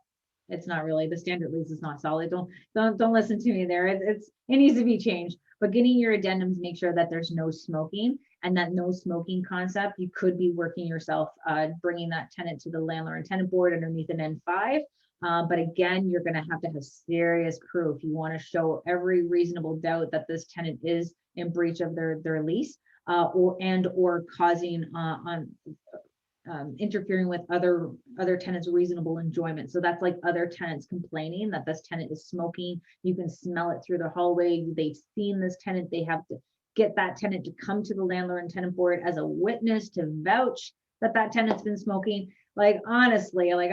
It's not really, the standard lease is not solid. Don't listen to me there. It needs to be changed, but getting your addendums, make sure that there's no smoking, and that no smoking concept, you could be working yourself, bringing that tenant to the landlord and tenant board underneath an N5. But again, you're going to have serious proof. You want to show every reasonable doubt that this tenant is in breach of their lease, or causing interfering with other tenants' reasonable enjoyment. So that's like other tenants complaining that this tenant is smoking. You can smell it through the hallway. They've seen this tenant. They have to get that tenant to come to the landlord and tenant board as a witness to vouch that tenant's been smoking. Like, honestly, like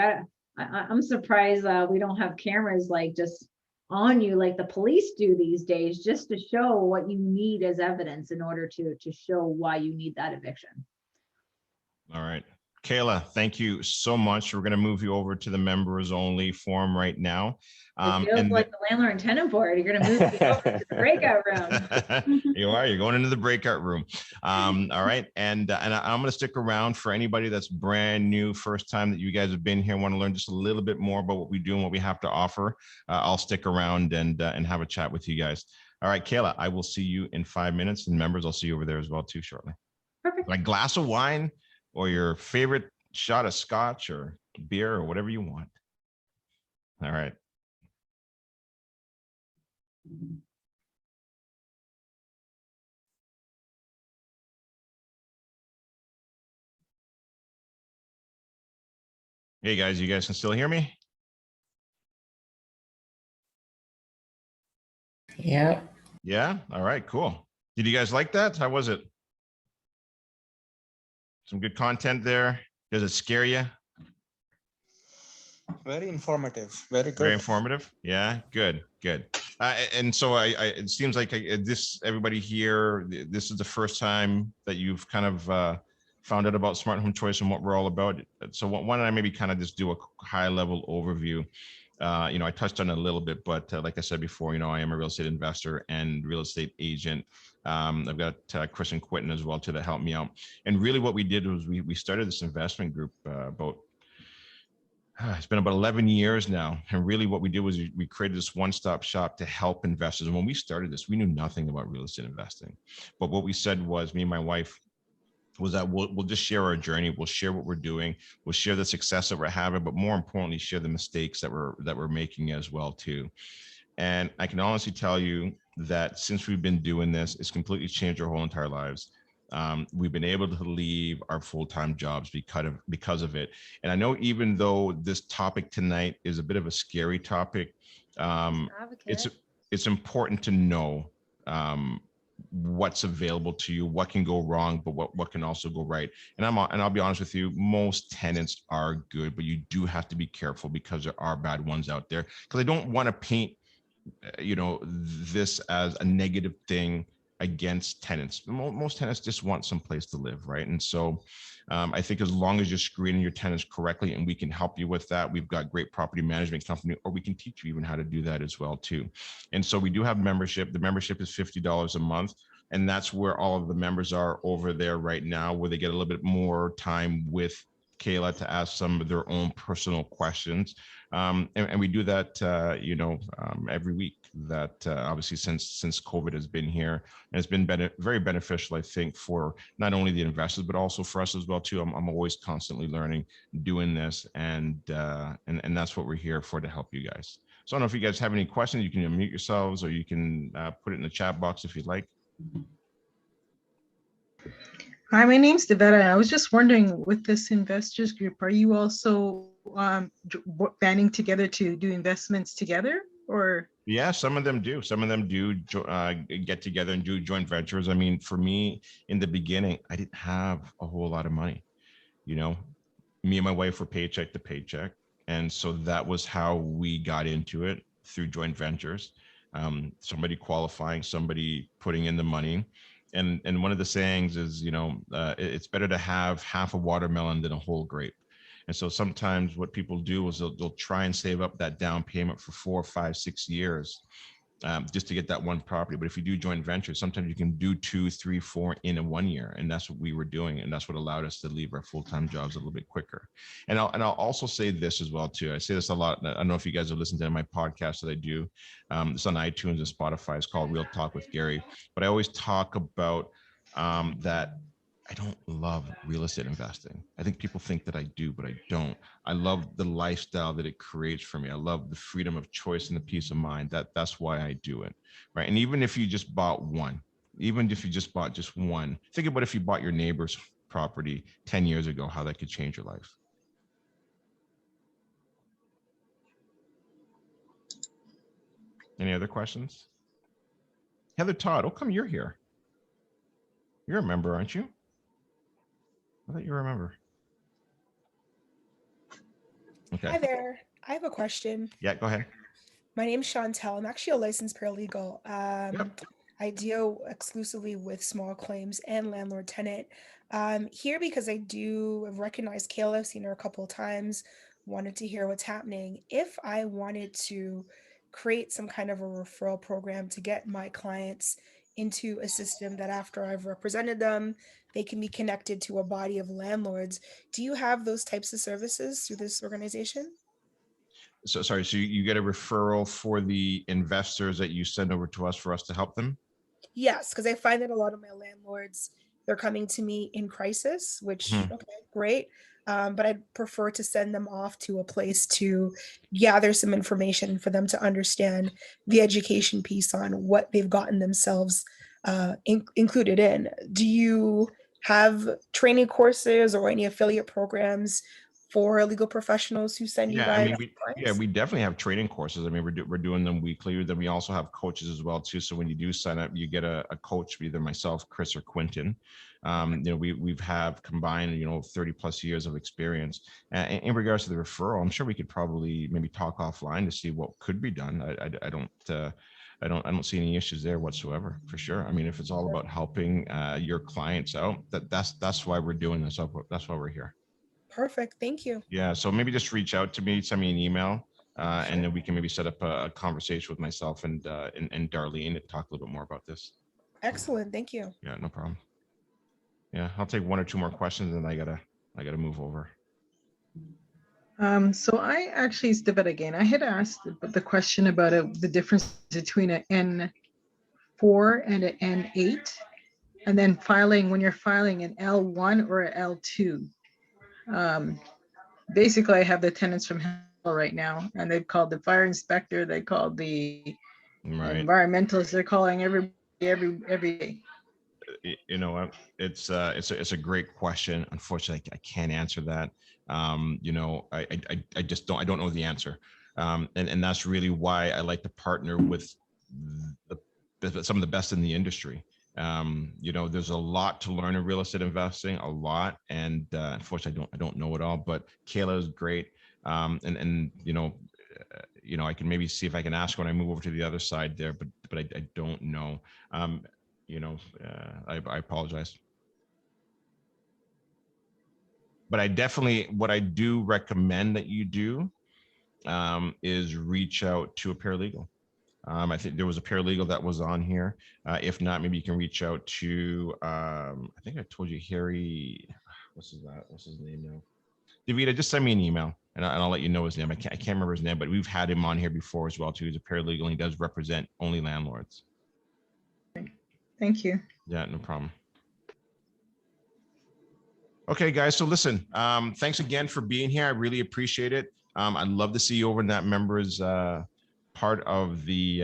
I'm surprised we don't have cameras like just on you like the police do these days, just to show what you need as evidence in order to show why you need that eviction. All right. Kayla, thank you so much. We're going to move you over to the members only forum right now. It feels like the landlord and tenant board. You're going to move me over to the breakout room. You're going into the breakout room. All right. And I'm going to stick around for anybody that's brand new, first time that you guys have been here, want to learn just a little bit more about what we do and what we have to offer. I'll stick around and have a chat with you guys. All right, Kayla, I will see you in 5 minutes, and members, I'll see you over there as well too shortly. Perfect. Like glass of wine or your favorite shot of scotch or beer or whatever you want. All right. Hey guys, you guys can still hear me? Yeah. Yeah. All right, cool. Did you guys like that? How was it? Some good content there. Does it scare you? Very informative. Very good. Very informative. Yeah, good. And so it seems like everybody here, this is the first time that you've kind of found out about Smart Home Choice and what we're all about. So why don't I maybe kind of just do a high level overview? I touched on it a little bit, but like I said before, I am a real estate investor and real estate agent. I've got Chris and Quentin as well to help me out. And really what we did was we started this investment group about It's been about 11 years now. And really what we did was we created this one-stop shop to help investors. And when we started this, we knew nothing about real estate investing. But what we said was, me and my wife, was that we'll just share our journey. We'll share what we're doing. We'll share the success that we're having, but more importantly, share the mistakes that we're making as well too. And I can honestly tell you that since we've been doing this, it's completely changed our whole entire lives. We've been able to leave our full-time jobs because of it. And I know even though this topic tonight is a bit of a scary topic, it's important to know what's available to you, what can go wrong, but what can also go right. And I'll be honest with you, most tenants are good, but you do have to be careful because there are bad ones out there. Because I don't want to paint this as a negative thing against tenants. Most tenants just want some place to live, right? And so I think as long as you're screening your tenants correctly, and we can help you with that, we've got great property management company, or we can teach you even how to do that as well too. And so we do have membership. The membership is $50 a month. And that's where all of the members are over there right now, where they get a little bit more time with Kayla to ask some of their own personal questions. And we do that, every week. That obviously since COVID has been here, and it's been very beneficial, I think, for not only the investors but also for us as well too. I'm always constantly learning, doing this, and that's what we're here for, to help you guys. So I don't know if you guys have any questions. You can unmute yourselves, or you can put it in the chat box if you'd like. Hi, my name's Devetta. I was just wondering, with this investors group, are you also banding together to do investments together, or? Yeah, some of them do. Some of them do get together and do joint ventures. I mean, for me, in the beginning, I didn't have a whole lot of money. Me and my wife were paycheck to paycheck. And so that was how we got into it, through joint ventures. Somebody qualifying, somebody putting in the money. And one of the sayings is, it's better to have half a watermelon than a whole grape. And so sometimes what people do is they'll try and save up that down payment for 4, 5, 6 years just to get that one property. But if you do joint ventures, sometimes you can do 2, 3, 4 in a 1 year. And that's what we were doing. And that's what allowed us to leave our full-time jobs a little bit quicker. And I'll also say this as well too. I say this a lot. I don't know if you guys have listened to my podcast that I do. It's on iTunes and Spotify. It's called Real Talk with Gary. But I always talk about that I don't love real estate investing. I think people think that I do, but I don't. I love the lifestyle that it creates for me. I love the freedom of choice and the peace of mind. That's why I do it, right? And even if you just bought one, even if you just bought just one, think about if you bought your neighbor's property 10 years ago, how that could change your life. Any other questions? Heather Todd, oh, come, you're here. You're a member, aren't you? I thought you remember. Okay. Hi there. I have a question. Yeah, go ahead. My name's Chantel. I'm actually a licensed paralegal. Yep. I deal exclusively with small claims and landlord tenant. Here because I do recognize Kayla, I've seen her a couple of times, wanted to hear what's happening. If I wanted to create some kind of a referral program to get my clients into a system that after I've represented them, they can be connected to a body of landlords. Do you have those types of services through this organization? So sorry, so you get a referral for the investors that you send over to us for us to help them? Yes, because I find that a lot of my landlords, they're coming to me in crisis, which, okay, great. But I'd prefer to send them off to a place to gather some information for them to understand the education piece on what they've gotten themselves included in. Do you have training courses or any affiliate programs for legal professionals who send you guys? We definitely have training courses. I mean, we're doing them weekly. Then we also have coaches as well too. So when you do sign up, you get a coach, either myself, Chris, or Quentin. We've have combined 30 plus years of experience. In regards to the referral, I'm sure we could probably maybe talk offline to see what could be done. I don't see any issues there whatsoever, for sure. I mean, if it's all about helping your clients out, that's why we're doing this. That's why we're here. Perfect. Thank you. Yeah. So maybe just reach out to me, send me an email, and then we can maybe set up a conversation with myself and Darlene to talk a little bit more about this. Excellent. Thank you. Yeah, no problem. Yeah, I'll take 1 or 2 more questions, and I gotta move over. So I actually stepped it again. I had asked the question about the difference between an N4 and an N8, and then filing when you're filing an L1 or an L2. Basically, I have the tenants from hell right now, and they've called the fire inspector, they called the environmentalists, they're calling every day. You know what, it's a great question. Unfortunately, I can't answer that. You know, I just don't know the answer. And that's really why I like to partner with some of the best in the industry. You know, there's a lot to learn in real estate investing, a lot, and unfortunately I don't know it all, but Kayla is great. And you know, I can maybe see if I can ask when I move over to the other side there, but I don't know. You know, I apologize. But I definitely, what I do recommend that you do is reach out to a paralegal. I think there was a paralegal that was on here. If not, maybe you can reach out to, I think I told you, Harry, what's his name now? Davida, just send me an email and I'll let you know his name. I can't remember his name, but we've had him on here before as well too. He's a paralegal and he does represent only landlords. Thank you. Yeah, no problem. Okay, guys. So listen, thanks again for being here. I really appreciate it. I'd love to see you over in that members part of the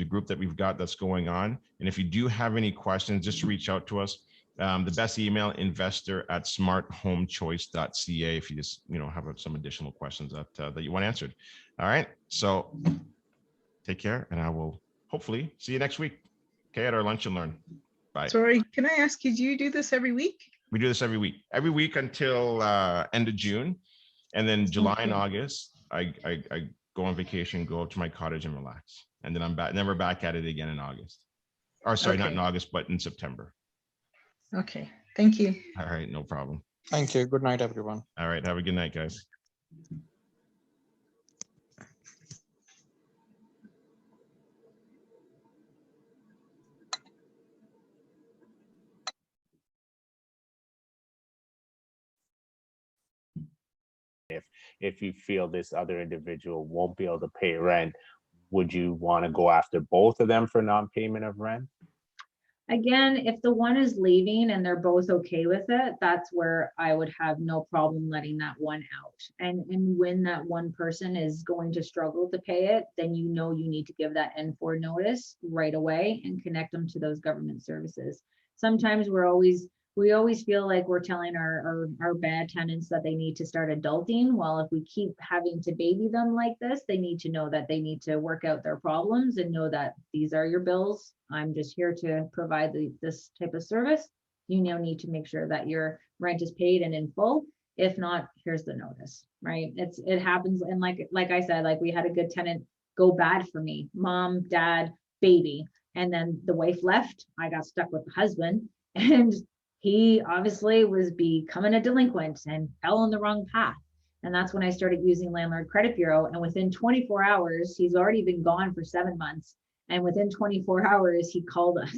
group that we've got that's going on. And if you do have any questions, just reach out to us. The best email, investor@smarthomechoice.ca, if you just have some additional questions that you want answered. All right. So take care, and I will hopefully see you next week. Okay, at our Lunch and Learn. Bye. Sorry, can I ask you, do you do this every week? We do this every week until end of June. And then July and August, I go on vacation, go up to my cottage and relax. And then I'm back, never back at it again in August. Or sorry, not in August, but in September. Okay, thank you. All right, no problem. Thank you. Good night, everyone. All right, have a good night, guys. If you feel this other individual won't be able to pay rent, would you want to go after both of them for non-payment of rent? Again, if the one is leaving and they're both okay with it, that's where I would have no problem letting that one out. And when that one person is going to struggle to pay it, then you need to give that N4 notice right away and connect them to those government services. Sometimes we always feel like we're telling our bad tenants that they need to start adulting. Well, if we keep having to baby them like this, they need to know that they need to work out their problems and know that these are your bills. I'm just here to provide this type of service. You now need to make sure that your rent is paid and in full. If not, here's the notice, right? It happens. And like I said, like we had a good tenant go bad for me, mom, dad, baby. And then the wife left. I got stuck with the husband, and he obviously was becoming a delinquent and fell on the wrong path. And that's when I started using Landlord Credit Bureau. And within 24 hours, he's already been gone for 7 months. And within 24 hours, he called us.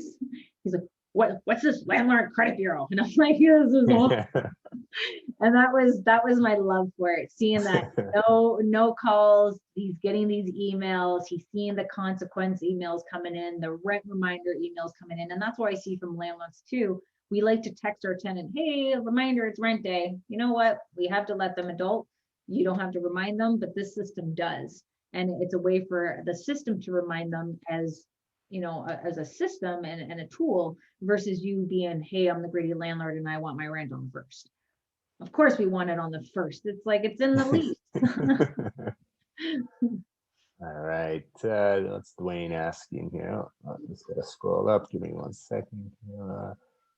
He's like, what's this Landlord Credit Bureau? And I'm like, yeah, this is awesome. And that was my love for it. Seeing that no calls, he's getting these emails, he's seeing the consequence emails coming in, the rent reminder emails coming in. And that's what I see from landlords too. We like to text our tenant, hey, reminder, it's rent day. You know what? We have to let them adult. You don't have to remind them, but this system does. And it's a way for the system to remind them as a system and a tool versus you being, hey, I'm the greedy landlord and I want my rent on first. Of course we want it on the first. It's like it's in the lease. All right, that's Dwayne asking here. I'm just gonna scroll up. Give me 1 second.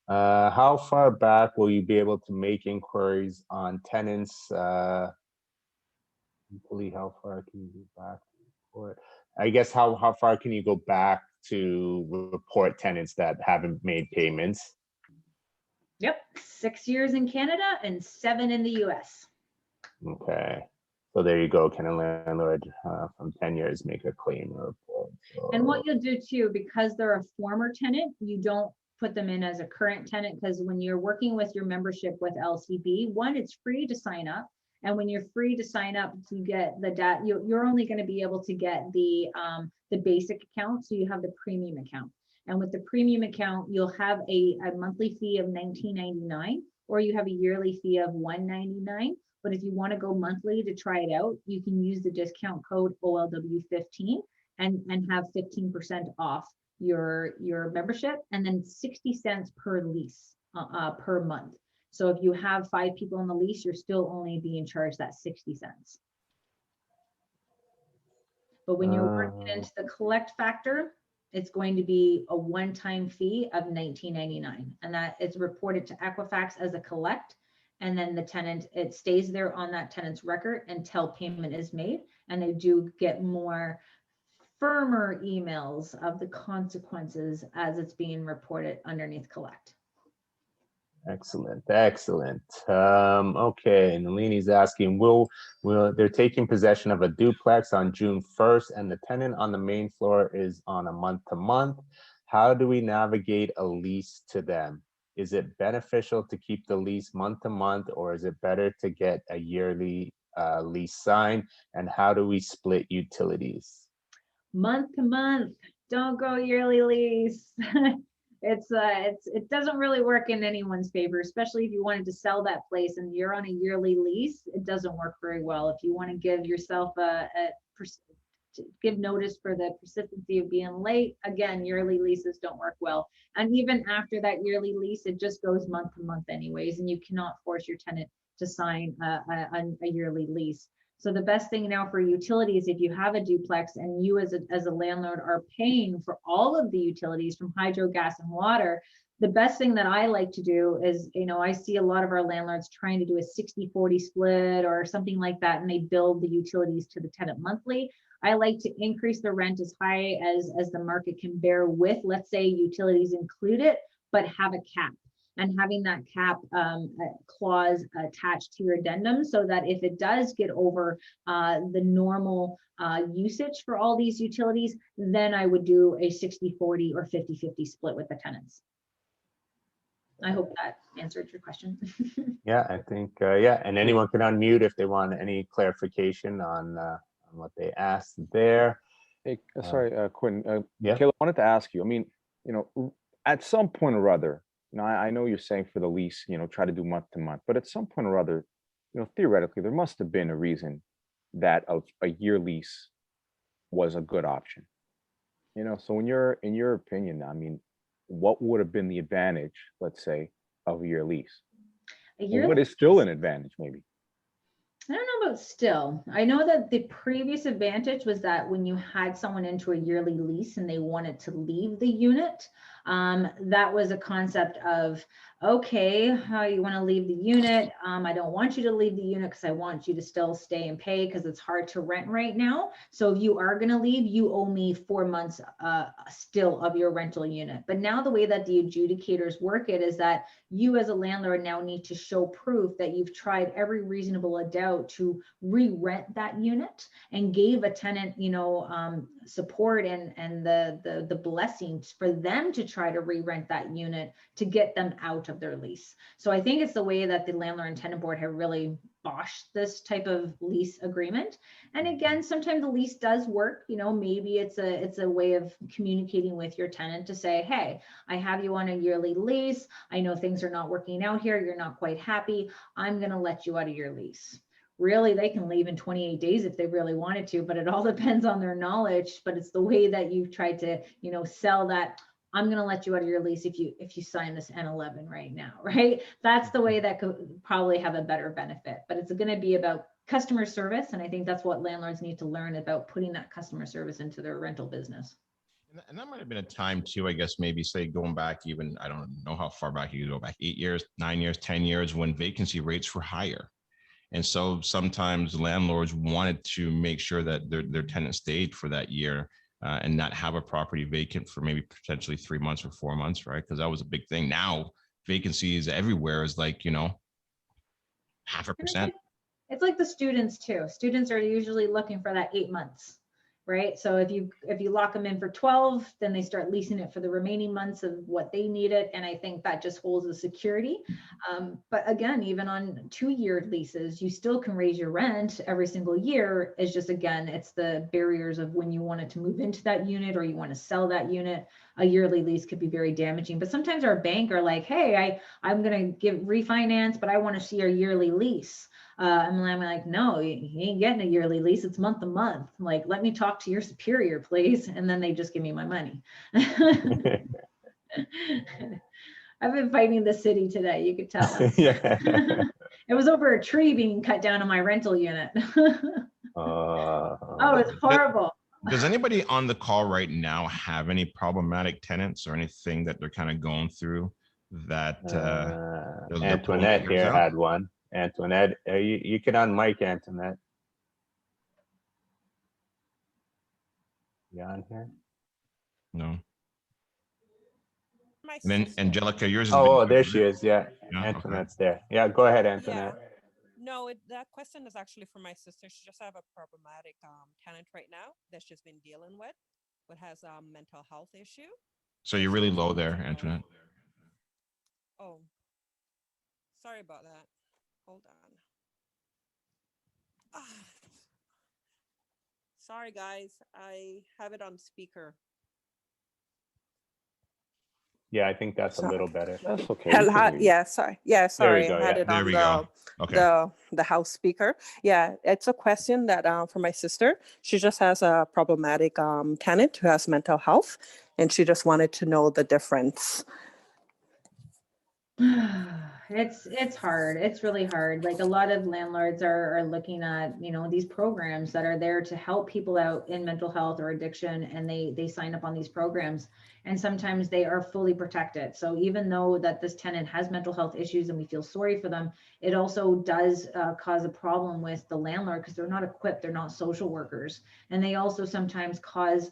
How far back will you be able to make inquiries on tenants? How far can you go back to report? I guess how far can you go back to report tenants that haven't made payments? Yep, 6 years in Canada and 7 in the US. Okay, so there you go. Can a landlord from 10 years make a claim report? So... And what you'll do too, because they're a former tenant, you don't put them in as a current tenant, because when you're working with your membership with LCB, one, it's free to sign up. And when you're free to sign up, you get the data. You're only going to be able to get the basic account, so you have the premium account. And with the premium account, you'll have a monthly fee of $19.99, or you have a yearly fee of $199. But if you want to go monthly to try it out, you can use the discount code OLW15 and have 15% off your membership, and then 60 cents per lease per month. So if you have 5 people on the lease, you're still only being charged that 60 cents. But when you're working into the collect factor, it's going to be a one-time fee of $19.99, and that is reported to Equifax as a collect. And then the tenant, it stays there on that tenant's record until payment is made, and they do get more firmer emails of the consequences as it's being reported underneath collect. Excellent, excellent. Okay, and Nalini's asking, will they're taking possession of a duplex on June 1st, and the tenant on the main floor is on a month-to-month. How do we navigate a lease to them? Is it beneficial to keep the lease month-to-month, or is it better to get a yearly lease signed? And how do we split utilities? Month-to-month, don't go yearly lease. It doesn't really work in anyone's favor, especially if you wanted to sell that place and you're on a yearly lease. It doesn't work very well. If you want to give yourself give notice for the persistency of being late, again, yearly leases don't work well. And even after that yearly lease, it just goes month-to-month anyways, and you cannot force your tenant to sign a yearly lease. So the best thing now for utilities, if you have a duplex and you as a landlord are paying for all of the utilities from hydro, gas, and water, the best thing that I like to do is, I see a lot of our landlords trying to do a 60-40 split or something like that, and they build the utilities to the tenant monthly. I like to increase the rent as high as the market can bear with, let's say, utilities included, but have a cap. And having that cap clause attached to your addendum, so that if it does get over the normal usage for all these utilities, then I would do a 60-40 or 50-50 split with the tenants. I hope that answered your question. Yeah, I think, yeah, and anyone can unmute if they want any clarification on what they asked there. Hey, sorry, Quinn. Yeah. Kayla, I wanted to ask you, I mean, at some point or other, I know you're saying for the lease, try to do month to month, but at some point or other, theoretically, there must have been a reason that a year lease was a good option. So in your opinion, I mean, what would have been the advantage, let's say, of a year lease? What is still an advantage, maybe? I don't know about still. I know that the previous advantage was that when you had someone into a yearly lease and they wanted to leave the unit, that was a concept of, okay, how you want to leave the unit. I don't want you to leave the unit because I want you to still stay and pay because it's hard to rent right now. So if you are going to leave, you owe me 4 months still of your rental unit. But now the way that the adjudicators work it is that you as a landlord now need to show proof that you've tried every reasonable doubt to re-rent that unit and gave a tenant, support and the blessings for them to try to re-rent that unit to get them out of their lease. So I think it's the way that the landlord and tenant board have really boshed this type of lease agreement. And again, sometimes the lease does work, maybe it's a way of communicating with your tenant to say, hey, I have you on a yearly lease. I know things are not working out here. You're not quite happy. I'm going to let you out of your lease. Really, they can leave in 28 days if they really wanted to, but it all depends on their knowledge. But it's the way that you've tried to, sell that. I'm going to let you out of your lease if you sign this N11 right now, right? That's the way that could probably have a better benefit, but it's going to be about customer service. And I think that's what landlords need to learn about putting that customer service into their rental business. And that might have been a time too, I guess, maybe say going back even, I don't know how far back you go back, 8 years, 9 years, 10 years, when vacancy rates were higher. And so sometimes landlords wanted to make sure that their tenant stayed for that year and not have a property vacant for maybe potentially 3 months or 4 months, right? Because that was a big thing. Now vacancies everywhere is like, 0.5%. It's like the students too. Students are usually looking for that 8 months. right? So if you lock them in for 12, then they start leasing it for the remaining months of what they need it. And I think that just holds the security. But again, even on 2-year leases, you still can raise your rent every single year. It's just, again, it's the barriers of when you wanted to move into that unit or you want to sell that unit. A yearly lease could be very damaging. But sometimes our bank are like, hey, I'm going to give refinance, but I want to see your yearly lease. And I'm like, no, you ain't getting a yearly lease. It's month to month. I'm like, let me talk to your superior, please. And then they just give me my money. I've been fighting the city today. You could tell. Yeah. It was over a tree being cut down in my rental unit. Oh, it's horrible. Does anybody on the call right now have any problematic tenants or anything that they're kind of going through that they're pulling Antoinette fingers here out? had one. Antoinette, you can unmic Antoinette. You on here? No. My And then sister. Angelica, yours is Oh, there she is. Yeah, Yeah, okay. Antoinette's there. Yeah, go ahead, Antoinette. No, that question is actually for my sister. She just have a problematic tenant right now that she's been dealing with, but has a mental health issue. So you're really low there, Antoinette. Oh, sorry about that. Hold on. Sorry, guys. I have it on speaker. Yeah, I think that's a little better. That's okay. Yeah, sorry. Yeah, sorry. go, I had yeah. it There on we go. Okay. the house speaker. Yeah, it's a question that for my sister. She just has a problematic tenant who has mental health, and she just wanted to know the difference. It's hard. It's really hard. Like a lot of landlords are looking at, these programs that are there to help people out in mental health or addiction, and they sign up on these programs, and sometimes they are fully protected. So even though that this tenant has mental health issues and we feel sorry for them, it also does cause a problem with the landlord because they're not equipped, they're not social workers, and they also sometimes cause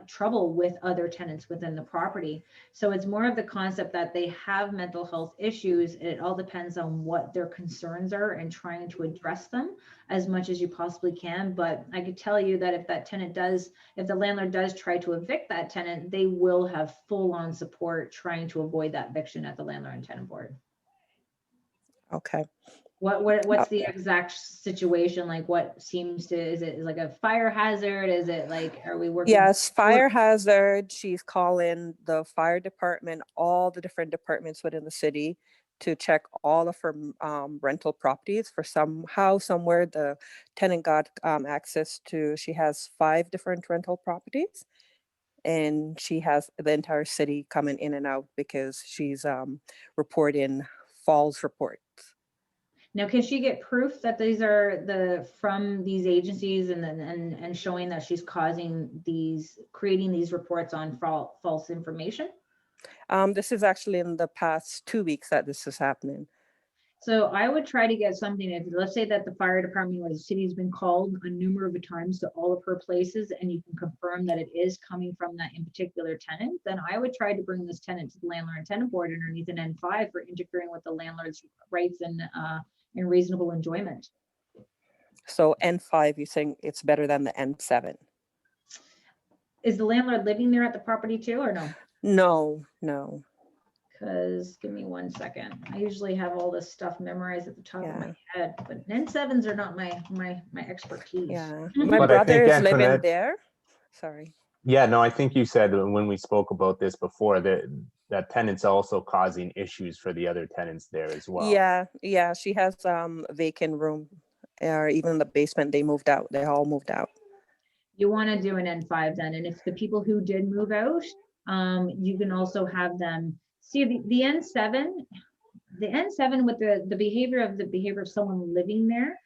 trouble with other tenants within the property. So it's more of the concept that they have mental health issues. It all depends on what their concerns are and trying to address them as much as you possibly can. But I could tell you that if the landlord does try to evict that tenant, they will have full-on support trying to avoid that eviction at the landlord and tenant board. Okay. What's the exact situation? Like is it like a fire hazard? Is it like, are we working? Yes, fire hazard. She's calling the fire department, all the different departments within the city to check all of her rental properties for somewhere the tenant got access to. She has 5 different rental properties, and she has the entire city coming in and out because she's reporting false reports. Now, can she get proof that these are from these agencies and showing that she's creating these reports on false information? This is actually in the past 2 weeks that this is happening. So I would try to get something. If let's say that the fire department or the city has been called a number of times to all of her places, and you can confirm that it is coming from that in particular tenant, then I would try to bring this tenant to the landlord and tenant board underneath an N5 for interfering with the landlord's rights and reasonable enjoyment. So N5, you're saying it's better than the N7? Is the landlord living there at the property too, or no? No. Because give me 1 second. I usually have all this stuff memorized at the top of my head, but N7s are not my expertise. Yeah, my brother is living there. Sorry. Yeah, no, I think you said when we spoke about this before that tenant's also causing issues for the other tenants there as well. Yeah, she has vacant room, or even the basement. They all moved out. You want to do an N5 then, and if the people who did move out, you can also have them see the N7. The N7 with the behavior of someone living there,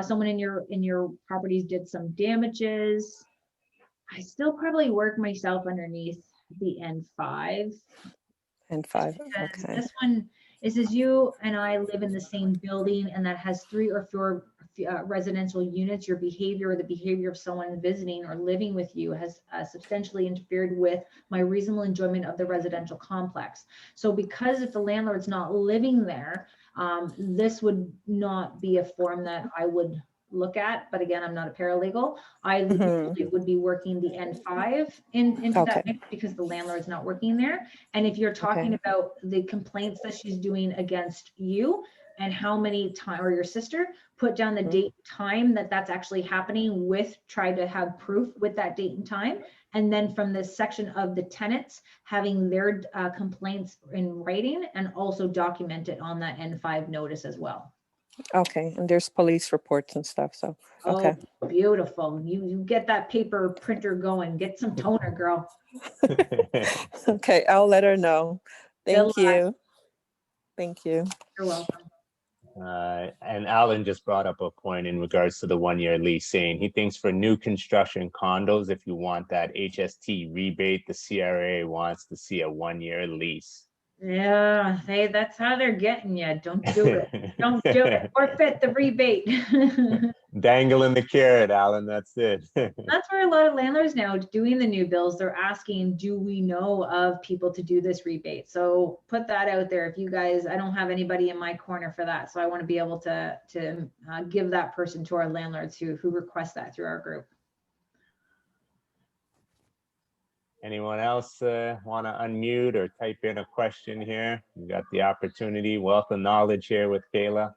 someone in your properties did some damages. I still probably work myself underneath the N5. N5, okay. This one is as you and I live in the same building, and that has 3 or 4 residential units. Your behavior or the behavior of someone visiting or living with you has substantially interfered with my reasonable enjoyment of the residential complex. So because if the landlord's not living there, this would not be a form that I would look at, but again, I'm not a paralegal. I Mhm. usually would be working the N5 into that Okay. mix because the landlord's not working there. And if you're talking Okay. about the complaints that she's doing against you and how many time, or your sister, put down the Mhm. date, time that that's actually happening with, try to have proof with that date and time. And then from this section of the tenants having their complaints in writing and also document it on that N5 notice as well. Okay, and there's police reports and stuff, so, okay. Oh, beautiful. You get that paper printer going, get some toner, girl. Okay, I'll let her know. Good Thank luck. you. Thank you. You're welcome. And Alan just brought up a point in regards to the 1-year lease, saying he thinks for new construction condos, if you want that HST rebate, the CRA wants to see a 1-year lease. Yeah, hey, that's how they're getting you. Don't do it. Don't do it. Forfeit the rebate. Dangling the carrot, Alan, that's it. That's where a lot of landlords now doing the new bills, they're asking, do we know of people to do this rebate? So put that out there. If you guys, I don't have anybody in my corner for that. So I want to be able to give that person to our landlords who request that through our group. Anyone else want to unmute or type in a question here? You got the opportunity. Wealth of knowledge here with Kayla.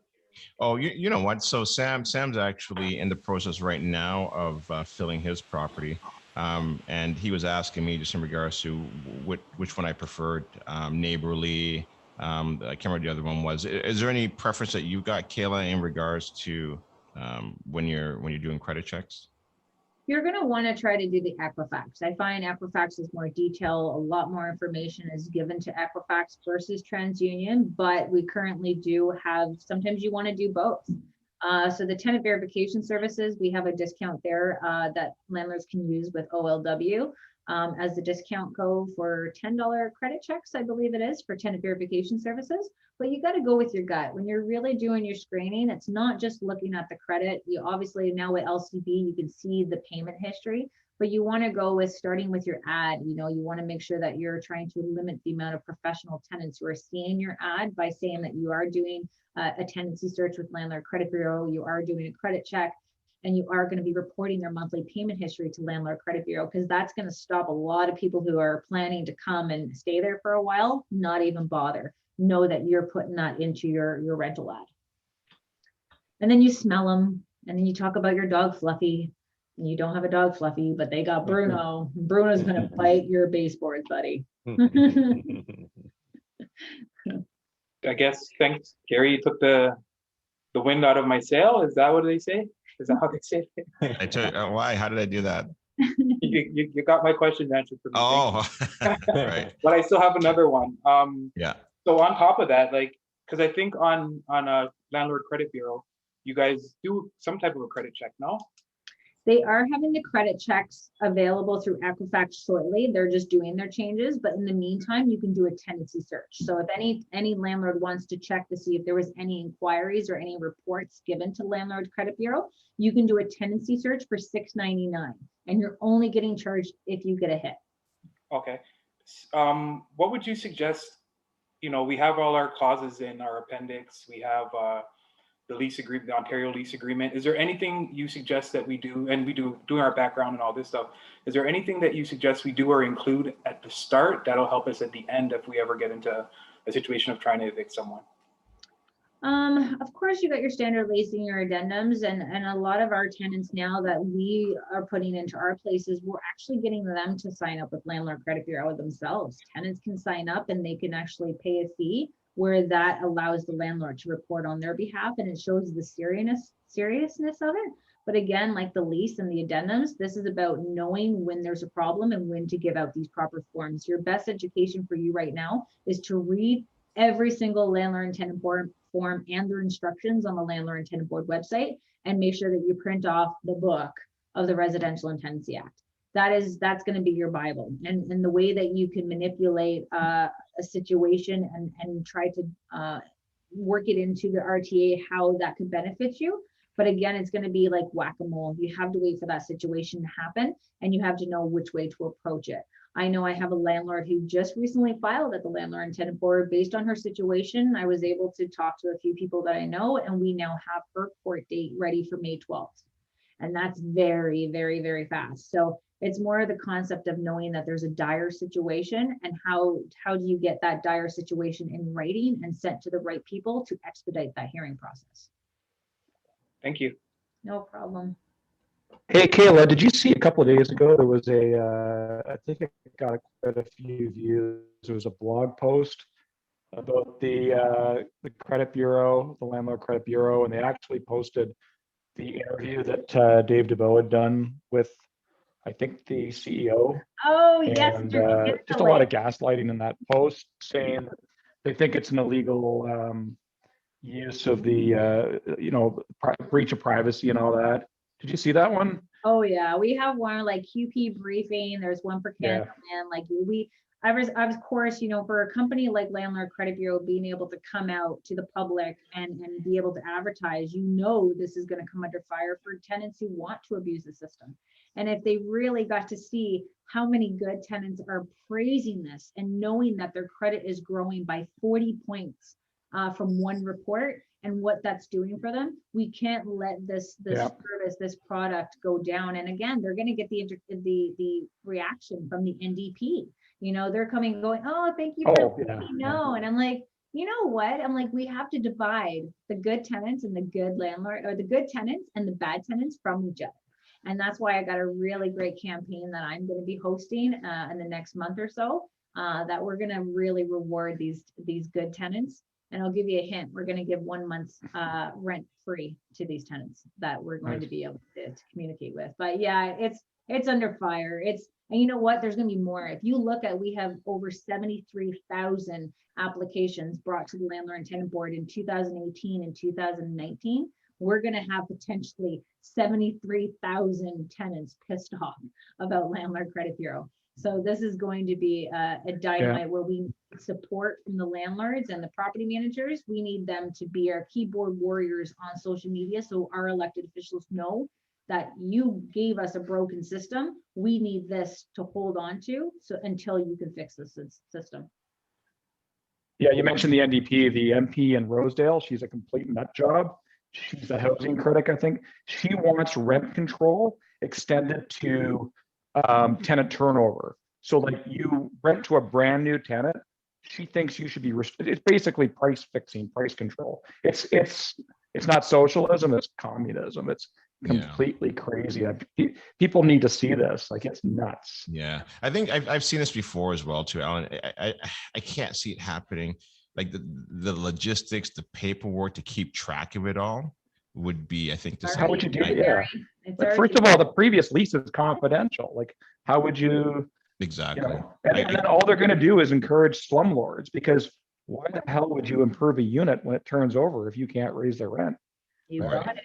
Oh, you know what? So Sam's actually in the process right now of filling his property. And he was asking me just in regards to which one I preferred, neighborly. I can't remember the other one was. Is there any preference that you got, Kayla, in regards to when you're doing credit checks? You're going to want to try to do the Equifax. I find Equifax is more detailed. A lot more information is given to Equifax versus TransUnion, but we currently do have, sometimes you want to do both. So the tenant verification services, we have a discount there that landlords can use with OLW as the discount code for $10 credit checks, I believe it is, for tenant verification services. But you got to go with your gut. When you're really doing your screening, it's not just looking at the credit. You obviously now with LCB, you can see the payment history, but you want to go with starting with your ad. You know, you want to make sure that you're trying to limit the amount of professional tenants who are seeing your ad by saying that you are doing a tenancy search with Landlord Credit Bureau, you are doing a credit check, and you are going to be reporting their monthly payment history to Landlord Credit Bureau, because that's going to stop a lot of people who are planning to come and stay there for a while, not even bother. Know that you're putting that into your rental ad. And then you smell them, and then you talk about your dog Fluffy, and you don't have a dog Fluffy, but they got Bruno. Bruno's going to bite your baseboards, buddy. I guess, thanks, Gary, you took the wind out of my sail. Is that what they say? Is that how they say it? I took, why? How did I do that? You got my question answered for me. Oh, right. But I still have another one. Yeah. So on top of that, like, because I think on a Landlord Credit Bureau, you guys do some type of a credit check, no? They are having the credit checks available through Equifax shortly. They're just doing their changes, but in the meantime, you can do a tenancy search. So if any landlord wants to check to see if there was any inquiries or any reports given to Landlord Credit Bureau, you can do a tenancy search for $6.99, and you're only getting charged if you get a hit. Okay. What would you suggest? You know, we have all our clauses in our appendix. We have the lease agreement, the Ontario lease agreement. Is there anything you suggest that we do, and we do doing our background and all this stuff, is there anything that you suggest we do or include at the start that'll help us at the end if we ever get into a situation of trying to evict someone? Of course, you got your standard leasing, your addendums, and a lot of our tenants now that we are putting into our places, we're actually getting them to sign up with Landlord Credit Bureau themselves. Tenants can sign up and they can actually pay a fee, where that allows the landlord to report on their behalf, and it shows the seriousness of it. But again, like the lease and the addendums, this is about knowing when there's a problem and when to give out these proper forms. Your best education for you right now is to read every single landlord and tenant board form and their instructions on the Landlord and Tenant Board website, and make sure that you print off the book of the Residential and Tenancy Act. That's going to be your Bible, and the way that you can manipulate a situation and try to work it into the RTA, how that could benefit you. But again, it's going to be like whack-a-mole. You have to wait for that situation to happen, and you have to know which way to approach it. I know I have a landlord who just recently filed at the Landlord and Tenant Board. Based on her situation, I was able to talk to a few people that I know, and we now have her court date ready for May 12th. And that's very, very, very fast. So it's more the concept of knowing that there's a dire situation, and how do you get that dire situation in writing and sent to the right people to expedite that hearing process. Thank you. No problem. Hey, Kayla, did you see a couple of days ago, there was I think it got quite a few views. There was a blog post about the credit bureau, the Landlord Credit Bureau, and they actually posted the interview that Dave DeVoe had done with, I think, the CEO. Oh, yes. And just a lot of gaslighting in that post, saying that they think it's an illegal use of the, breach of privacy and all that. Did you see that one? Oh yeah, we have one like QP briefing. There's one for Canada, and like I was of course, for a company like Landlord Credit Bureau being able to come out to the public and be able to advertise, this is going to come under fire for tenants who want to abuse the system. And if they really got to see how many good tenants are praising this and knowing that their credit is growing by 40 points from one report, and what that's doing for them, we can't let this service, this product go down. And again, they're going to get the reaction from the NDP. They're coming going, oh, thank you for letting me know. And I'm like, you know what? I'm like, we have to divide the good tenants and the good landlord, or the good tenants and the bad tenants from each other. And that's why I got a really great campaign that I'm going to be hosting in the next month or so, that we're going to really reward these good tenants. And I'll give you a hint. We're going to give 1 month's rent free to these tenants that we're going to be able to communicate with. But yeah, it's under fire. And you know what? There's going to be more. If you look at, we have over 73,000 applications brought to the Landlord and Tenant Board in 2018 and 2019. We're going to have potentially 73,000 tenants pissed off about Landlord Credit Bureau. So this is going to be a dynamite where we need support from the landlords and the property managers. We need them to be our keyboard warriors on social media, so our elected officials know that you gave us a broken system. We need this to hold on to, so until you can fix this system. Yeah, you mentioned the NDP, the MP in Rosedale. She's a complete nut job. She's a housing critic, I think. She wants rent control extended to tenant turnover. So like, you rent to a brand new tenant, she thinks you should be, it's basically price fixing, price control. It's not socialism, it's communism. It's completely crazy. People need to see this. Like, it's nuts. Yeah, I think I've seen this before as well too, Alan. I can't see it happening. Like the logistics, the paperwork to keep track of it all would be, I think, how would you do it? Yeah. But first of all, the previous lease is confidential. Like, how would you? Exactly. And then all they're going to do is encourage slumlords, because why the hell would you improve a unit when it turns over if you can't raise the rent? You got it.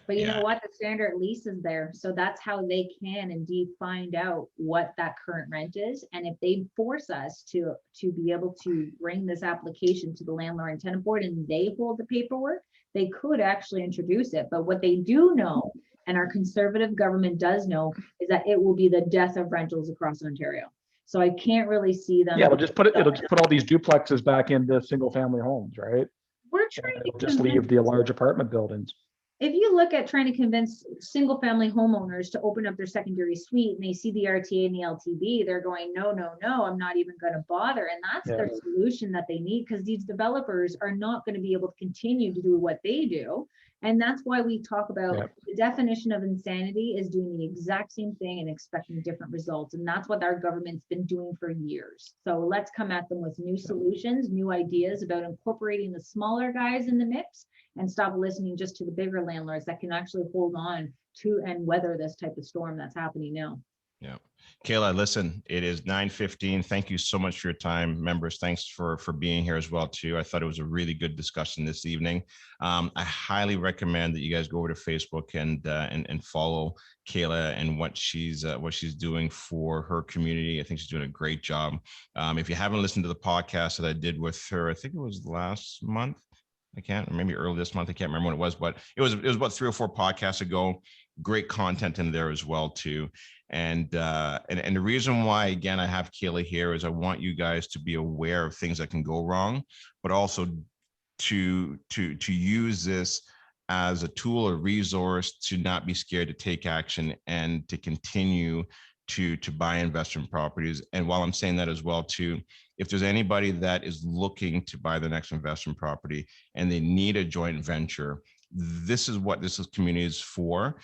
But you know what? The standard lease is there. So that's how they can indeed find out what that current rent is. And if they force us to be able to bring this application to the Landlord and Tenant Board and they hold the paperwork, they could actually introduce it. But what they do know, and our conservative government does know, is that it will be the death of rentals across Ontario. So I can't really see them. Yeah, it'll just put all these duplexes back into single family homes, right? We're trying to just leave the large apartment buildings. If you look at trying to convince single family homeowners to open up their secondary suite and they see the RTA and the LTV, they're going, no, I'm not even going to bother. And that's their solution that they need, because these developers are not going to be able to continue to do what they do. And that's why we talk about the definition of insanity is doing the exact same thing and expecting different results. And that's what our government's been doing for years. So let's come at them with new solutions, new ideas about incorporating the smaller guys in the mix, and stop listening just to the bigger landlords that can actually hold on to and weather this type of storm that's happening now. Yeah. Kayla, listen, it is 9:15. Thank you so much for your time. Members, thanks for being here as well too. I thought it was a really good discussion this evening. I highly recommend that you guys go over to Facebook and follow Kayla and what she's doing for her community. I think she's doing a great job. If you haven't listened to the podcast that I did with her, I think it was last month, I can't, maybe early this month. I can't remember when it was, but it was about 3 or 4 podcasts ago. Great content in there as well too. And the reason why, again, I have Kayla here is I want you guys to be aware of things that can go wrong, but also to use this as a tool or resource to not be scared to take action and to continue to buy investment properties. And while I'm saying that as well too, if there's anybody that is looking to buy the next investment property and they need a joint venture, this is what this community is for.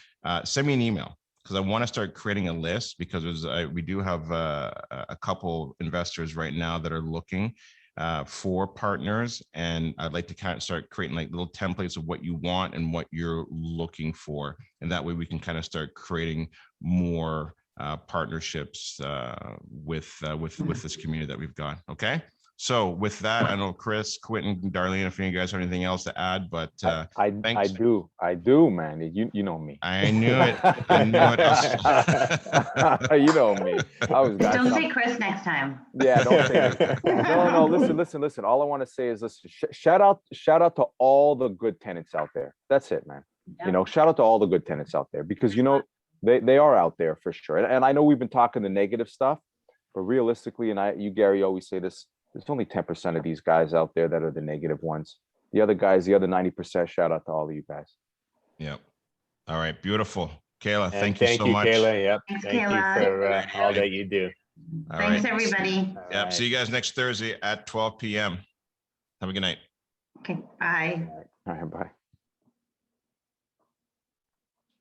Send me an email, because I want to start creating a list, because we do have a couple investors right now that are looking for partners, and I'd like to kind of start creating like little templates of what you want and what you're looking for, and that way we can kind of start creating more partnerships with this community that we've got. Okay. So with that, I know Chris, Quentin, Darlene, if you guys have anything else to add, but I do, man. You know me. I knew it. I knew it. You know me. Don't say Chris next time. Yeah, don't say it. No. Listen. All I want to say is, listen. Shout out to all the good tenants out there. That's it, man. Yeah. You know, shout out to all the good tenants out there, because you know they are out there for sure. And I know we've been talking the negative stuff, but realistically, and you, Gary, always say this. There's only 10% of these guys out there that are the negative ones. The other guys, the other 90%, shout out to all of you guys. Yep. All right. Beautiful. Kayla, And thank you so much. Kayla. Yep. Thanks, Thank Kayla. you for all that you do. All Thanks, right. everybody. Yep. right. See you guys next Thursday at 12 p.m. Have a good night. Okay, bye. All right, bye.